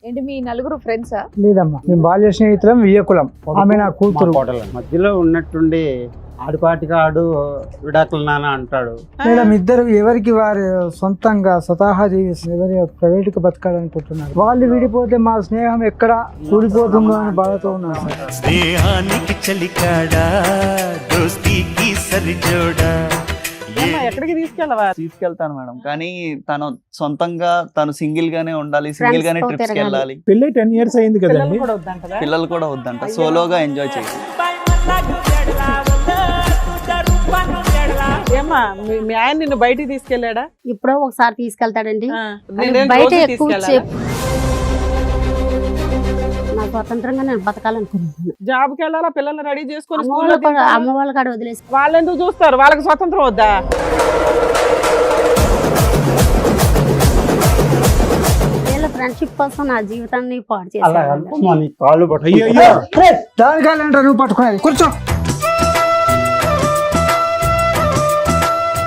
ఏంటి మీ నలుగురు ఫ్రెండ్సా? లేదమ్మా, మేము బాల్య స్నేహితులం, వియ్యకులం. ఆమె నా కూతురు. మధ్యలో ఉన్నట్టుండి ఆడిపాటిగా ఆడు విడాకులు నాన్న అంటాడు. మేడం ఇద్దరు ఎవరికి వారు సొంతంగా స్వతహా జీవిస్తారు, ఎవరి ప్రైవేట్గా బతకాలనుకుంటున్నారు. వాళ్ళు విడిపోతే మా స్నేహం ఎక్కడ కూలిపోతుందో అని బాధతో ఉన్నారు సార్. స్నేహానికి చలికాడా, దోస్తీకి సరిజోడా. ఎక్కడికి తీసుకెళ్ళవా? తీసుకెళ్తాను మేడం, కానీ తను సొంతంగా తను సింగిల్ గానే ఉండాలి, సింగిల్ గానే ట్రిప్స్ కి వెళ్ళాలి. పెళ్ళి 10 years అయింది కదండి. పిల్లలు కూడా వద్దంట, సోలోగా ఎంజాయ్ చేయాలి. ఏమ్మా మీ ఆయన నిన్ను బయటికి తీసుకెళ్ళాడా? ఇప్పుడో ఒకసారి తీసుకెళ్తాడండి. నేనేం బయట రోజు ఎక్కువ తీసుకెళ్ళాలా? నా స్వతంత్రంగా నేను బతకాలనుకుంటున్నాను. జాబ్కి వెళ్ళాలా, పిల్లల్ని రెడీ చేసుకొని అమ్మ వాళ్ళ కాడ వదిలేసి వాళ్ళు ఎందుకు చూస్తారు? వాళ్ళకి స్వతంత్రం వద్దా? వీళ్ళ ఫ్రెండ్షిప్ కోసం నా జీవితాన్ని పాడు అలా చేశాను. అనుకోమా, నీ కాళ్ళు అయ్యో పట్టుకుంటా. దానికాలంటే నువ్వు పట్టుకునేది కూర్చో.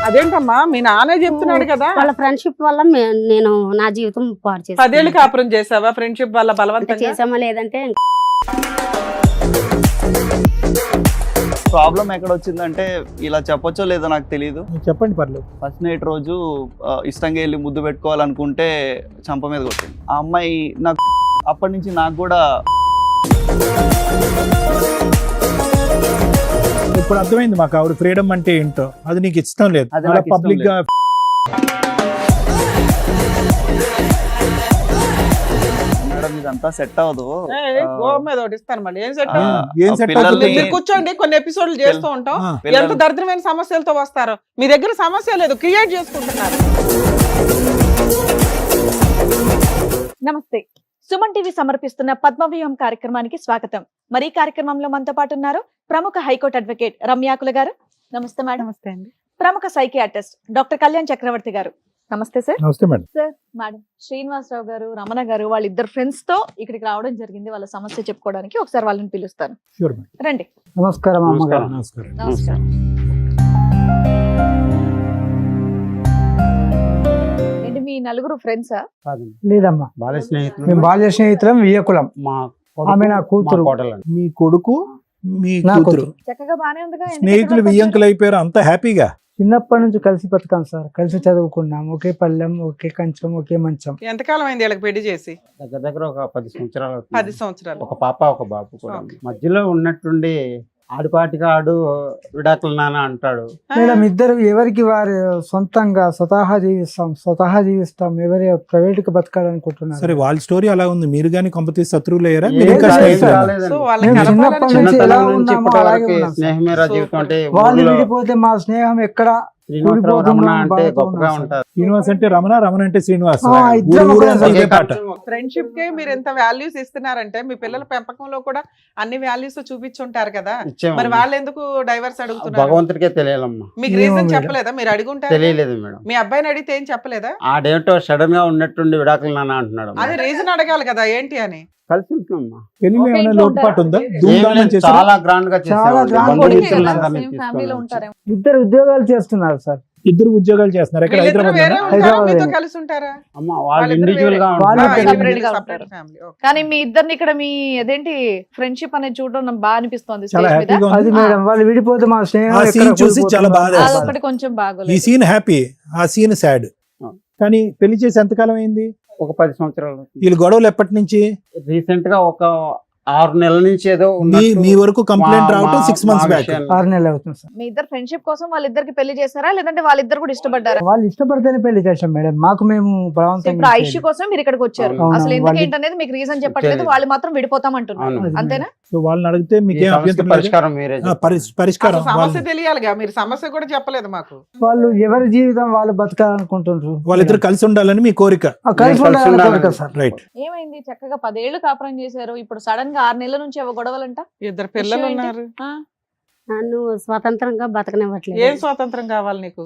అదేంటమ్మా, మీ నానే చెప్తున్నాడు కదా. వాళ్ళ ఫ్రెండ్షిప్ వల్ల నేను నా జీవితం పాడు 10 ఏళ్ళు చేశాను. కాపురం చేసావా ఫ్రెండ్షిప్ వల్ల బలవంతంగా? చేసామా లేదంటే ప్రాబ్లం ఎక్కడ వచ్చిందంటే, ఇలా చెప్పొచ్చో లేదో నాకు తెలియదు. చెప్పండి పర్లేదు. ఫస్ట్ నైట్ రోజు ఇష్టంగా వెళ్ళి ముద్దు పెట్టుకోవాలనుకుంటే చంప మీద కొట్టింది ఆ అమ్మాయి. నాకు అప్పటి నుంచి నాకు కూడా ఇప్పుడు అర్థమైంది మాకు ఆవిడ ఫ్రీడమ్ అంటే ఏంటో. అది నీకు ఇష్టం లేదు, అది నాకు ఇష్టం పబ్లిక్ గా. మేడం ఇదంతా సెట్ అవ్వదు. గోవ మీద ఒకటి ఇస్తాను మళ్ళీ. ఏం సెట్? ఏం సెట్ పిల్లల్ని- అవుతుంది? మీరు కూర్చోండి, కొన్ని ఎపిసోడ్లు చేస్తూ ఉంటాం. ఎంత దరిద్రమైన సమస్యలతో వస్తారో. మీ దగ్గర సమస్య లేదు, క్రియేట్ చేసుకుంటున్నారు. నమస్తే. సుమన్ టీవీ సమర్పిస్తున్న పద్మవ్యూహం కార్యక్రమానికి స్వాగతం. మరి ఈ కార్యక్రమంలో మనతో పాటు ఉన్నారు ప్రముఖ హైకోర్టు అడ్వకేట్ రమ్యాకుల గారు. నమస్తే మేడం. నమస్తే అండి. ప్రముఖ సైకియాట్రిస్ట్ డాక్టర్ కళ్యాణ్ చక్రవర్తి గారు. నమస్తే సార్. నమస్తే మేడం. సార్ మేడం శ్రీనివాసరావు గారు, రమణ గారు, వాళ్ళిద్దరు ఫ్రెండ్స్ తో ఇక్కడికి రావడం జరిగింది వాళ్ళ సమస్య చెప్పుకోవడానికి. ఒకసారి వాళ్ళని పిలుస్తాను, Sure, madam. రండి. నమస్కారం అమ్మగారు. నమస్కారం. నమస్కారం. ఏంటి మీ నలుగురు ఫ్రెండ్సా? కాదండి, లేదమ్మా, బాల్య స్నేహితులు. మేము బాల్య స్నేహితులం, వియ్యకులం. మా ఆమె నా కూతురు. కోటలండి. మీ కొడుకు మీ నా కూతురు కూతురు. చక్కగా బానే ఉందిగా. ఎందుకు స్నేహితులు ఇక్కడికి వచ్చారు? వియ్యంకులు అయిపోయారు, అంత హ్యాపీగా. చిన్నప్పటి నుంచి కలిసి బతుకాం సార్, కలిసి చదువుకున్నాం, ఒకే పల్లెం, ఒకే కంచం, ఒకే మంచం. ఎంతకాలం అయింది వీళ్ళకి పెళ్లి చేసి? దగ్గర దగ్గర ఒక 10 సంవత్సరాలు అవుతుంది. 10 సంవత్సరాలు. ఒక పాప ఒక బాబు కూడా ఉంది. ఓకే. మధ్యలో ఉన్నట్టుండి ఆడిపాటిగా ఆడు విడాకులు నాన్న అంటాడు. మేడం ఇద్దరు ఎవరికి వారు సొంతంగా స్వతహా జీవిస్తాం, ఎవరి ప్రైవేట్గా బతకాలనుకుంటున్నారు. సరే, వాళ్ళ స్టోరీ అలా ఉంది. మీరు గానీ కొంపతీసి శత్రువులు అయ్యారా? ఏం మీరు ఇంకా కాలేదు, స్నేహితులేనా? కాలేదండి. సో వాళ్ళకి మేము కలపాలని చిన్నప్పటి నుంచి ఎలా చిన్నతనం నుంచి ఉన్నామో ఇప్పటి అలాగే వరకు ఉన్నాం సార్. స్నేహమేరా జీవితం అంటే వాళ్ళు ఊళ్ళో విడిపోతే మా స్నేహం ఎక్కడ శ్రీనివాసరావు రమణ అంటే గొప్పగా ఉంటారు. శ్రీనివాస్ అంటే రమణ, రమణ అంటే శ్రీనివాస్. ఇద్దరం ఊరు ఒకటే ఊరంతా ఇదే పాట. ఫ్రెండ్షిప్ కే మీరు ఎంత వాల్యూస్ ఇస్తున్నారంటే మీ పిల్లల పెంపకంలో కూడా అన్ని వాల్యూస్ చూపించుంటారు కదా. ఇచ్చాము. మరి వాళ్ళు ఎందుకు డైవర్స్ అడుగుతున్నారు? భగవంతుడికే తెలియాలమ్మా. మీకు ఏమో రీజన్ మేడం. చెప్పలేదా? మీరు అడుగుంటారు. తెలియలేదు మేడం. మీ అబ్బాయిని అడిగితే ఏం చెప్పలేదా? ఆడేంటో సడన్ గా ఉన్నట్టుండి విడాకులు నాన్న అంటున్నాడు. అది రీజన్ అడగాలి కదా ఏంటి అని. కలిసి ఉంటున్నామ్మా. పెళ్లిలో ఒకే ఏమైనా ఇంట్లో లోటుపాటు ఉందా? ఉంటారా? ఏం ధూమ్ధామని లేదు, చేశారా? చాలా గ్రాండ్ గా చాలా చేసేవాళ్ళు. grand గా బంధుమిత్రులందరినీ సేమ్ ఫ్యామిలీలో తీసుకొని ఉంటారేమో. ఇద్దరు ఉద్యోగాలు చేస్తున్నారు సార్. ఇద్దరు ఉద్యోగాలు చేస్తున్నారు. ఎక్కడ? వీళ్ళిద్దరూ హైదరాబాద్ వేరే ఉంటారా? హైదరాబాద్ మీతో లోనే. కలిసి ఉంటారా? అమ్మ వాళ్ళు వాళ్ళిద్దరూ ఇండివిజువల్ గా వాళ్ళు ఉంటారు. separate separate గా separate ఉంటారు. family. Okay. కానీ మీ ఇద్దరిని ఇక్కడ మీ అదేంటి ఫ్రెండ్షిప్ అనేది చూడడం నాకు బాగా అనిపిస్తోంది చాలా స్టేజ్ మీద. హ్యాపీగా అది ఉంది. మేడం, వాళ్ళు విడిపోతే మా స్నేహం ఆ ఎక్కడ scene చూసి కూలిపోతుందో చాలా బాధ అని వేస్తుంది. అదొకటి కొంచెం ఈ బాగోలేదు. సీన్ హ్యాపీ, ఆ సీన్ సాడ్. కానీ పెళ్లి చేసి ఎంతకాలం అయింది? ఒక 10 సంవత్సరాలు. వీళ్ళు గొడవలు ఎప్పటి నుంచి? రీసెంట్ గా ఒక 6 నెలల నుంచి ఏదో మీ వరకు కంప్లైంట్ రావటం 6 months బ్యాక్. 6 నెలలు అవుతుంది సార్. మీ ఇద్దరు ఫ్రెండ్షిప్ కోసం వాళ్ళిద్దరికి పెళ్లి చేశారా, లేదంటే వాళ్ళిద్దరు కూడా ఇష్టపడ్డారా? వాళ్ళు ఇష్టపడితేనే పెళ్లి చేశాం మేడం, మాకు మేము సో బలవంతంగా ఇప్పుడు ఆ ఇష్యూ కోసం మీరు ఇక్కడికి వచ్చారు. అవును. అసలు ఎందుకు వాళ్ళు- ఏంటనేది మీకు రీజన్ చెప్పట్లేదు, తెలియదు. వాళ్ళు మాత్రం విడిపోతాం అంటున్నారు. అవును. అంతేనా? సో వాళ్ళని అడిగితే మీకేం అభ్యంతరం లేదు? పరిష్కారం మీరే పరిష్కారం అసలు సమస్య వాళ్ళు- తెలియాలిగా. మీరు సమస్య కూడా చెప్పలేదు మాకు. వాళ్ళు ఎవరి జీవితం వాళ్ళు బతకాలనుకుంటుండ్రు. వాళ్ళిద్దరు కలిసి ఉండాలని మీ కోరిక. కలిసి కలిసి ఉండాలని ఉండాలని. కోరిక సార్. రైట్. ఏమైంది? చక్కగా 10 ఏళ్ళు కాపురం చేశారు, ఇప్పుడు సడన్ గా 6 నెలల నుంచి ఏవో గొడవలంట. ఇద్దరు పిల్లలు Issue ఏంటి? ఉన్నారు. ఆ, నన్ను స్వతంత్రంగా బతకనివ్వట్లేదు. ఏం స్వాతంత్రం కావాలి నీకు?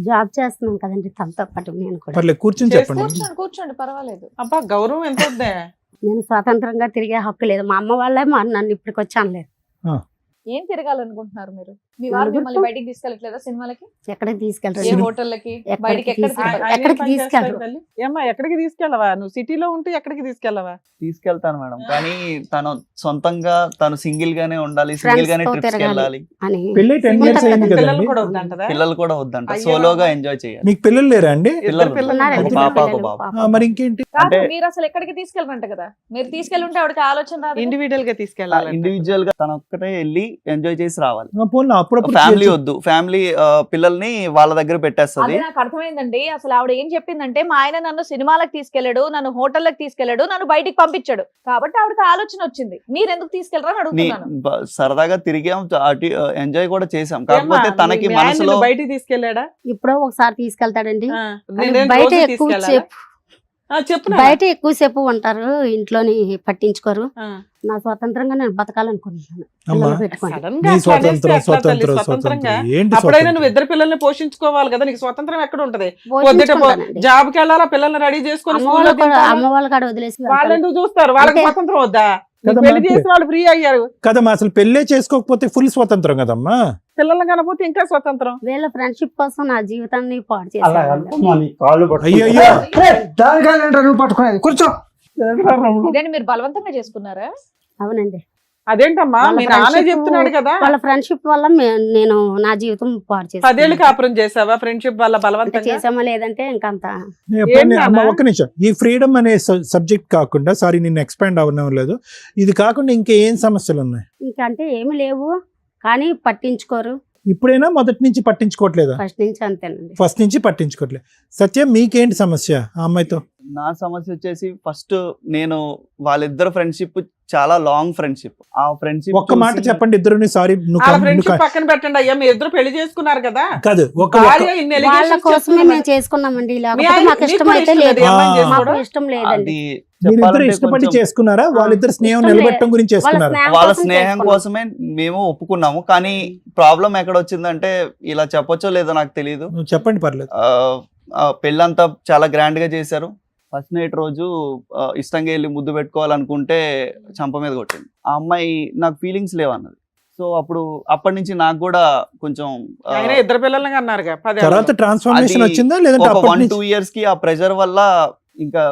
జాబ్ చేస్తున్నాను కదండి తనతో పాటు నేను కూడా. పర్లేదు, కూర్చొని చెప్పండి. కూర్చోండి కూర్చోండి, పర్వాలేదు. అబ్బా గౌరవం ఎంత వద్దే. నేను స్వతంత్రంగా తిరిగే హక్కు లేదు. మా అమ్మ వాళ్ళే నన్ను ఇప్పటికి వచ్చి అనలేదు. ఏం తిరగాలనుకుంటున్నారు మీరు? మీ వారు మిమ్మల్ని బయటికి తీసుకెళ్ళట్లేదా సినిమాలకి? ఎక్కడికి ఏ తీసుకెళ్తారు? హోటళ్ళకి ఎక్కడికి బయటికి ఎక్కడ తీసుకెళ్ళరు. తిరగరు? ఆయన ఏం ఎక్కడికి పని చేస్తాడు తీసుకెళ్ళరు. తల్లి? ఏమ్మా ఎక్కడికి తీసుకెళ్ళవా? నువ్వు సిటీలో ఉంటే ఎక్కడికి తీసుకెళ్ళవా? తీసుకెళ్తాను మేడం, కానీ తను సొంతంగా తను సింగిల్ గానే ఉండాలి, సింగిల్ Friends గానే తో ట్రిప్స్ తిరగాలి. వెళ్ళాలి. అని పెళ్ళి 10 years అయింది పిల్లలు కదండి. కూడా వద్దంటదా? పిల్లలు కూడా వద్దంట, అయ్యో. సోలోగా ఎంజాయ్ చేయాలి. మీకు పిల్లలు లేరా అండి? పిల్లలు పిల్లలు ఉన్నారండి, ఒక ఇద్దరు పాప, ఒక పిల్లలు, బాబు. పాప. మరి ఇంకేంటి? కాదు, అంటే- మీరు అసలు ఎక్కడికి తీసుకెళ్ళరంట కదా? మీరు తీసుకెళ్ళుంటే ఆవిడకి ఆలోచన రాదు. ఇండివిడువల్ గా తీసుకెళ్ళాలి. ఇండివిజువల్ గా తన ఒక్కటే వెళ్ళి ఎంజాయ్ చేసి రావాలి. పోనీ అప్పుడప్పుడు ఫ్యామిలీ చేయొచ్చు. వద్దు, ఫ్యామిలీ పిల్లల్ని వాళ్ళ దగ్గర పెట్టేస్తది. అది నాకు అర్థమైందండి. అసలు ఆవిడ ఏం చెప్పిందంటే, మా ఆయన నన్ను సినిమాలకు తీసుకెళ్ళాడు, నన్ను హోటళ్ళకి తీసుకెళ్ళాడు, నన్ను బయటికి పంపించాడు, కాబట్టి ఆవిడకి ఆలోచన వచ్చింది. మీరు ఎందుకు తీసుకెళ్ళరని అడుగుతున్నాను. సరదాగా తిరిగాం, అటు ఎంజాయ్ కూడా చేసాం. కాకపోతే తనకి మనసులో బయటికి తీసుకెళ్ళాడా? ఎప్పుడో ఒకసారి తీసుకెళ్తాడండి. ఆ, కానీ నేను బయట రోజు ఎక్కువ తీసుకెళ్ళాలా? సేపు చెప్పు నాన్న. బయట ఎక్కువసేపు ఉంటారు, ఇంట్లోని పట్టించుకోరు. ఆ. నా స్వతంత్రంగా నేను బతకాలనుకుంటున్నాను. అమ్మా. పిల్లలు పెట్టుకొని. సడన్ నీ గా అట్లా స్వతంత్రం అనేస్తే ఎట్లా తల్లి? స్వతంత్రం స్వతంత్రంగా స్వతంత్రం ఏంటి అప్పుడైనా స్వతంత్రం? నువ్వు ఇద్దరు పిల్లల్ని పోషించుకోవాలి కదా, నీకు స్వతంత్రం ఎక్కడ ఉంటది? పొద్దుట పోషించుకుంటానండి. జాబ్ కి వెళ్ళాలా, పిల్లల్ని రెడీ చేసుకొని అమ్మ స్కూల్లో వాళ్ళు కూడా దింపాలా? అమ్మ వాళ్ళు కాడ వదిలేసి వాళ్ళు వెళ్తాను. ఎందుకు చూస్తారు? వాళ్ళకి అంటే- స్వతంత్రం వద్దా? నీకు కదమ్మా, పెళ్లి చేసి వాళ్ళు ఫ్రీ అయ్యారు. కదమ్మా, అసలు పెళ్ళే చేసుకోకపోతే ఫుల్ స్వతంత్రం కదమ్మా. పిల్లల్ని కనపోతే ఇంకా స్వతంత్రం. వీళ్ళ ఫ్రెండ్షిప్ కోసం నా జీవితాన్ని పాడు అలా చేశారు. అనుకోమా, నీ కాళ్ళు అయ్యో దానికాలంటే నువ్వు పట్టుకునేది కూర్చో. ఇదేంటి, మీరు బలవంతంగా చేసుకున్నారా? అవునండి. అదేంటమ్మా, వాళ్ళ మీ నాన్నే friendship- చెప్తున్నాడు కదా. వాళ్ళ ఫ్రెండ్షిప్ వల్ల నేను నా జీవితం పాడు 10 ఏళ్ళు చేశాను. కాపురం చేసావా ఫ్రెండ్షిప్ వల్ల అంటే బలవంతంగా? చేసామా లేదంటే ఇంకంత నేను ఎప్పుడైనా- ఏంటి అమ్మ, నాన్న? ఒక్క నిమిషం. ఈ ఫ్రీడమ్ అనే సబ్జెక్ట్ కాకుండా, సారీ నిన్ను ఎక్స్పాండ్ అవ్వడం లేదు, ఇది కాకుండా ఇంకా ఏం సమస్యలు ఉన్నాయి? ఇంకంటే ఏమి లేవు, కానీ పట్టించుకోరు. ఇప్పుడైనా మొదటి నుంచి పట్టించుకోవట్లేదా? ఫస్ట్ నుంచి అంతేనండి. ఫస్ట్ నుంచి పట్టించుకోవట్లేదు. సత్యం, మీకేంటి సమస్య ఆ అమ్మాయితో? నా సమస్య వచ్చేసి, ఫస్ట్ నేను వాళ్ళిద్దరు ఫ్రెండ్షిప్ చాలా లాంగ్ ఫ్రెండ్షిప్. ఆ ఫ్రెండ్షిప్ ఒక్క మాట చెప్పండి ఇద్దరుని. సారీ, వాళ్ళ ఫ్రెండ్షిప్ పక్కన పెట్టండి అయ్యా, మీ ఇద్దరు పెళ్లి చేసుకున్నారు కదా. కాదు, ఒక భార్య ఇన్ని వాళ్ళ allegations కోసమే చేస్తున్నారు. మేము చేసుకున్నామండి. మీ లేకపోతే ఆయన- మాకు నీకు ఇష్టం కూడా అయితే ఇష్టం లేదు. లేదు, ఈ అమ్మాయిని ఆ. చేసుకోవడం? మాకు ఇష్టం లేదండి. అది మీరిద్దరు చెప్పాలంటే ఇష్టపడి కొంచెం చేసుకున్నారా? వాళ్ళిద్దరు స్నేహం ఇష్టం నిలబెట్టడం గురించి వాళ్ళ చేసుకున్నారా? స్నేహం వాళ్ళ కోసం స్నేహం చేసుకున్నాం. కోసమే మేము ఒప్పుకున్నాము. కానీ ప్రాబ్లం ఎక్కడ వచ్చిందంటే, ఇలా చెప్పొచ్చో లేదో నాకు తెలియదు. నువ్వు చెప్పండి, పర్లేదు. పెళ్ళంతా చాలా గ్రాండ్ గా చేశారు. ఫస్ట్ నైట్ రోజు ఇష్టంగా వెళ్ళి ముద్దు పెట్టుకోవాలనుకుంటే చంప మీద కొట్టింది. ఆ అమ్మాయి నాకు ఫీలింగ్స్ లేవన్నది. సో అప్పటి నుంచి నాకు కూడా కొంచెం ఆయన ఇద్దరు పిల్లల్ని అన్నారుగా 10 తర్వాత ఏళ్ళలో. ట్రాన్స్ఫర్మేషన్ అది వచ్చిందా లేదంటే ఒక అప్పటి 1-2 నుంచి? ఇయర్స్ కి ఆ ప్రెషర్ వల్ల ఇంకా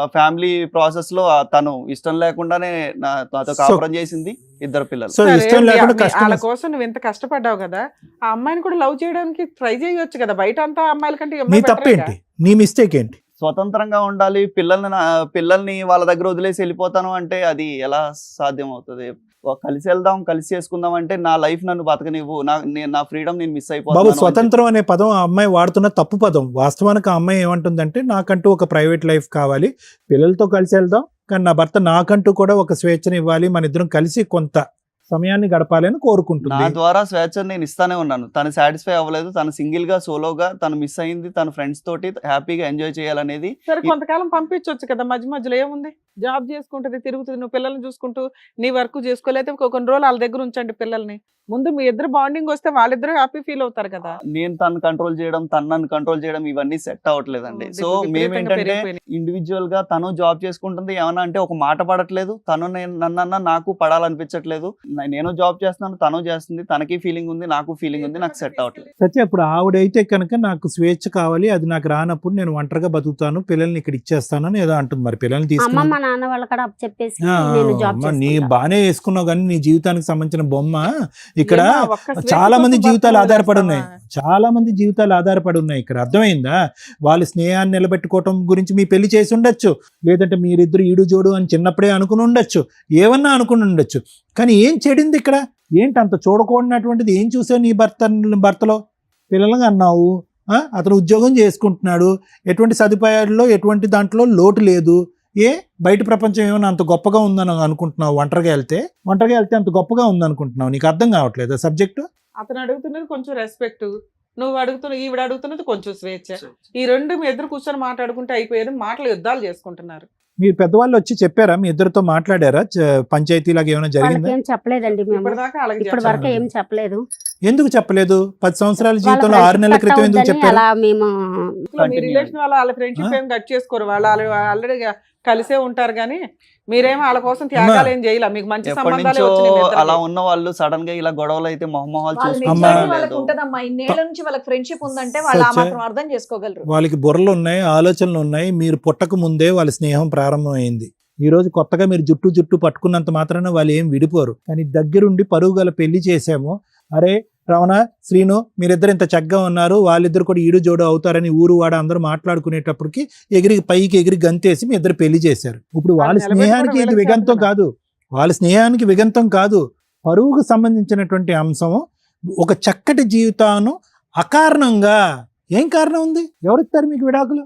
ఫ్యామిలీ ప్రాసెస్ లో తను ఇష్టం లేకుండానే నాతో కాపురం చేసింది. ఇద్దరు పిల్లలు. సో సరే, ఇష్టం లేకుండా కష్టం. వాళ్ళ కోసం నువ్వు ఎంత కష్టపడ్డావు కదా, ఆ అమ్మాయిని కూడా లవ్ చేయడానికి ట్రై చేయొచ్చు కదా. బయట అంతా అమ్మాయిల కంటే ఈ నీ అమ్మాయి better తప్పేంటి? గా. నీ మిస్టేక్ ఏంటి? స్వతంత్రంగా ఉండాలి, పిల్లల్ని వాళ్ళ దగ్గర వదిలేసి వెళ్ళిపోతాను అంటే అది ఎలా సాధ్యం అవుతుంది? కలిసి వెళ్దాం, కలిసి చేసుకుందాం అంటే నా లైఫ్ నన్ను బతకనివ్వు, నా ఫ్రీడమ్ నేను మిస్ బాబు, అయిపోతాను. స్వతంత్రం అనే పదం ఆ అమ్మాయి వాడుతున్న తప్పు పదం. వాస్తవానికి ఆ అమ్మాయి ఏమంటుందంటే, నాకంటూ ఒక ప్రైవేట్ లైఫ్ కావాలి, పిల్లలతో కలిసి వెళ్దాం, కానీ నా భర్త నాకంటూ కూడా ఒక స్వేచ్ఛను ఇవ్వాలి, మన ఇద్దరం కలిసి కొంత సమయాన్ని గడపాలని నా కోరుకుంటుంది. ద్వారా స్వేచ్ఛను నేను ఇస్తానే ఉన్నాను. తను సాటిస్ఫై అవ్వలేదు, తను సింగిల్ గా సోలోగా తను మిస్ అయింది, తన ఫ్రెండ్స్ తోటి హ్యాపీగా ఎంజాయ్ చేయాలనేది. సరే, కొంతకాలం పంపించవచ్చు కదా, మధ్య మధ్యలో ఏముంది? జాబ్ చేసుకుంటుంది, తిరుగుతుంది, నువ్వు పిల్లల్ని చూసుకుంటూ నీ వర్క్ చేసుకోలేతే కొన్ని రోజులు వాళ్ళ దగ్గర ఉంచండి పిల్లల్ని. ముందు మీ ఇద్దరు బాండింగ్ వస్తే వాళ్ళిద్దరు హ్యాపీ ఫీల్ అవుతారు కదా. నేను తను కంట్రోల్ చేయడం, తను నన్ను కంట్రోల్ చేయడం, ఇవన్నీ సెట్ అవ్వట్లేదండి. ఓ, సో విపరీతంగా మేమేంటంటే పెరిగిపోయినాయి. ఇండివిజువల్ గా తను జాబ్ చేసుకుంటుంది, ఏమన్నా అంటే ఒక మాట పడట్లేదు, నన్నన్నా నాకు పడాలనిపించట్లేదు. నేను జాబ్ చేస్తున్నాను, తను చేస్తుంది, తనకి ఫీలింగ్ ఉంది, నాకు ఫీలింగ్ ఉంది, నాకు సెట్ అవ్వట్లేదు. సత్య, ఇప్పుడు ఆవిడైతే కనుక నాకు స్వేచ్ఛ కావాలి, అది నాకు రానప్పుడు నేను ఒంటరిగా బతుకుతాను, పిల్లల్ని ఇక్కడ ఇచ్చేస్తానని ఏదో అంటుంది. మరి పిల్లల్ని అమ్మ తీసుకుని మా నాన్న వాళ్ళ కాడ చెప్పేసి నేను జాబ్ నీ చేసుకుంటా. బానే వేసుకున్నావు, కానీ నీ జీవితానికి సంబంధించిన బొమ్మ ఇక్కడ ఏమ్మా, ఒక్క స్వేచ్ఛ చాలా మంది కోసం జీవితాలు బతకడం ఆధారపడి ఉన్నాయి. చేస్తావా? చాలా మంది జీవితాలు ఆధారపడి ఉన్నాయి. ఇక్కడ అర్థమైందా? వాళ్ళ స్నేహాన్ని నిలబెట్టుకోవటం గురించి మీ పెళ్లి చేసి ఉండొచ్చు, లేదంటే మీరిద్దరు ఈడు జోడు అని చిన్నప్పుడే అనుకుని ఉండొచ్చు, ఏమన్నా అనుకుని ఉండొచ్చు. కానీ ఏం చెడింది ఇక్కడ? ఏంటి అంత చూడకూడనటువంటిది ఏం చూసావు నీ భర్తలో? పిల్లలుగా అన్నావు, అతను ఉద్యోగం చేసుకుంటున్నాడు, ఎటువంటి సదుపాయాల్లో ఎటువంటి దాంట్లో లోటు లేదు. బయట ప్రపంచం ఏమైనా అంత గొప్పగా ఉందని అనుకుంటున్నావు? ఒంటరిగా వెళ్తే అంత గొప్పగా ఉందనుకుంటున్నావు? నీకు అర్థం కావట్లేదు సబ్జెక్టు? అతను అడుగుతున్నది కొంచెం రెస్పెక్ట్, ఈవిడ అడుగుతున్నది కొంచెం స్వేచ్ఛ. ఈ రెండు మీ ఇద్దరు కూర్చొని మాట్లాడుకుంటే అయిపోయేది. మాటలు యుద్ధాలు చేసుకుంటున్నారు. మీరు పెద్దవాళ్ళు వచ్చి చెప్పారా, మీ ఇద్దరితో మాట్లాడారా, పంచాయతీ లాగా ఏమైనా వాళ్ళకి జరిగిందా? ఏం చెప్పలేదండి మేము. ఇప్పటిదాకా అలాగే ఇప్పటి చేస్తారు. వరకు ఏం చెప్పలేదు. ఎందుకు చెప్పలేదు? 10 సంవత్సరాల వాళ్ళ జీవితంలో 6 నెలల friendship క్రితం ఎందుకు కట్ చెప్పారు? అలా మేము మీ రిలేషన్ వాళ్ళ ఫ్రెండ్షిప్ ఏం కట్ చేసుకోరు, వాళ్ళు ఆల్రెడీ కలిసే ఉంటారు కానీ మీరేమో వాళ్ళ కోసం త్యాగాలు ఏం చేయలే, మీకు మంచి ఎప్పటి సంబంధాలే నుంచో వచ్చినాయి మీ ఇద్దరికి. అలా ఉన్న వాళ్ళు సడన్ గా ఇలా గొడవలు అయితే మొహమొహాలు వాళ్ళ అమ్మా. మెచ్యూరిటీ వాళ్ళకి చూసుకుంటారు. ఉంటదమ్మా. ఇన్నేళ్ల నుంచి వాళ్ళకి ఫ్రెండ్షిప్ ఉందంటే వాళ్ళు ఆ సచ్చా. మాత్రం అర్థం చేసుకోగలరు. వాళ్ళకి బుర్రలు ఉన్నాయి, ఆలోచనలు ఉన్నాయి. మీరు పుట్టక ముందే వాళ్ళ స్నేహం ప్రారంభమైంది. ఈ రోజు కొత్తగా మీరు జుట్టు పట్టుకున్నంత మాత్రాన వాళ్ళు ఏం విడిపోరు. కానీ దగ్గరుండి పరువు గల పెళ్లి చేసాము. అరే రమణ, శ్రీను, మీరిద్దరు ఇంత చక్కగా ఉన్నారు, వాళ్ళిద్దరు కూడా ఈడు జోడు అవుతారని ఊరు వాడ అందరూ మాట్లాడుకునేటప్పటికి పైకి ఎగిరి గంతేసి మీ ఇద్దరు పెళ్లి చేశారు. ఇప్పుడు వాళ్ళ వాళ్ళు స్నేహానికి ఇది నిలబెట్టుకోవడం విగంతం వీళ్ళకి కాదు, వాళ్ళ స్నేహానికి విగంతం కాదు, పరువుకు సంబంధించినటువంటి అంశం. ఒక చక్కటి జీవితాన్ని అకారణంగా ఏం కారణం ఉంది? ఎవరిస్తారు మీకు విడాకులు?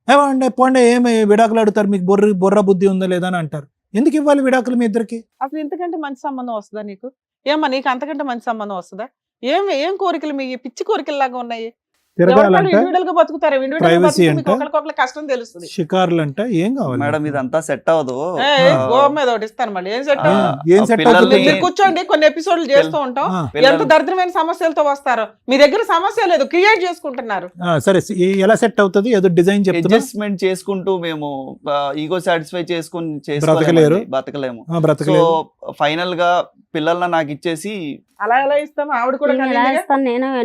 ఏమంటే పోండే, ఏమి విడాకులు అడుగుతారు? మీకు బుర్ర బుద్ధి ఉందా లేదా అని అంటారు. ఎందుకు ఇవ్వాలి విడాకులు మీ ఇద్దరికి? అసలు ఇంతకంటే మంచి సంబంధం వస్తుందా నీకు? ఏమ్మా నీకు అంతకంటే మంచి సంబంధం వస్తుందా? ఏం కోరికలు మీ పిచ్చి కోరికల్లాగా ఉన్నాయి? తిరగాలంట, ఇండివిడువల్ గా బతుకుతారు, ఇండివిడువల్ గా Privacy బతికితే అంట. మీకు ఒకరికొకరు కష్టం తెలుస్తుంది. షికారులు అంట, ఏం కావాలి మేడం ఇదంతా సెట్ అవ్వదు. గో మీద ఒకటి ఇస్తాను మళ్ళీ ఏం సెట్ ఆ, ఏం సెట్ పిల్లల్ని- అవుతుంది? మీరు కూర్చోండి, కొన్ని ఎపిసోడ్లు చేస్తూ ఉంటాం. ఆ, ఎంత పిల్లల్ని- దరిద్రమైన సమస్యలతో వస్తారో. మీ దగ్గర సమస్య లేదు, క్రియేట్ చేసుకుంటున్నారు. సరే, ఎలా సెట్ అవుతుంది? ఏదో డిజైన్ చెప్తున్నా, అడ్జస్ట్మెంట్ చేసుకుంటూ మేము ఈగో సాటిస్ఫై చేసుకుని బ్రతకలేరు. బతకలేము. సో బ్రతకలేదు. ఫైనల్ గా పిల్లల్ని నాకు ఇచ్చేసి అలా ఎలా ఇస్తాం? ఆవిడ కూడా నేను ఎలా కనీగా ఇస్తాను?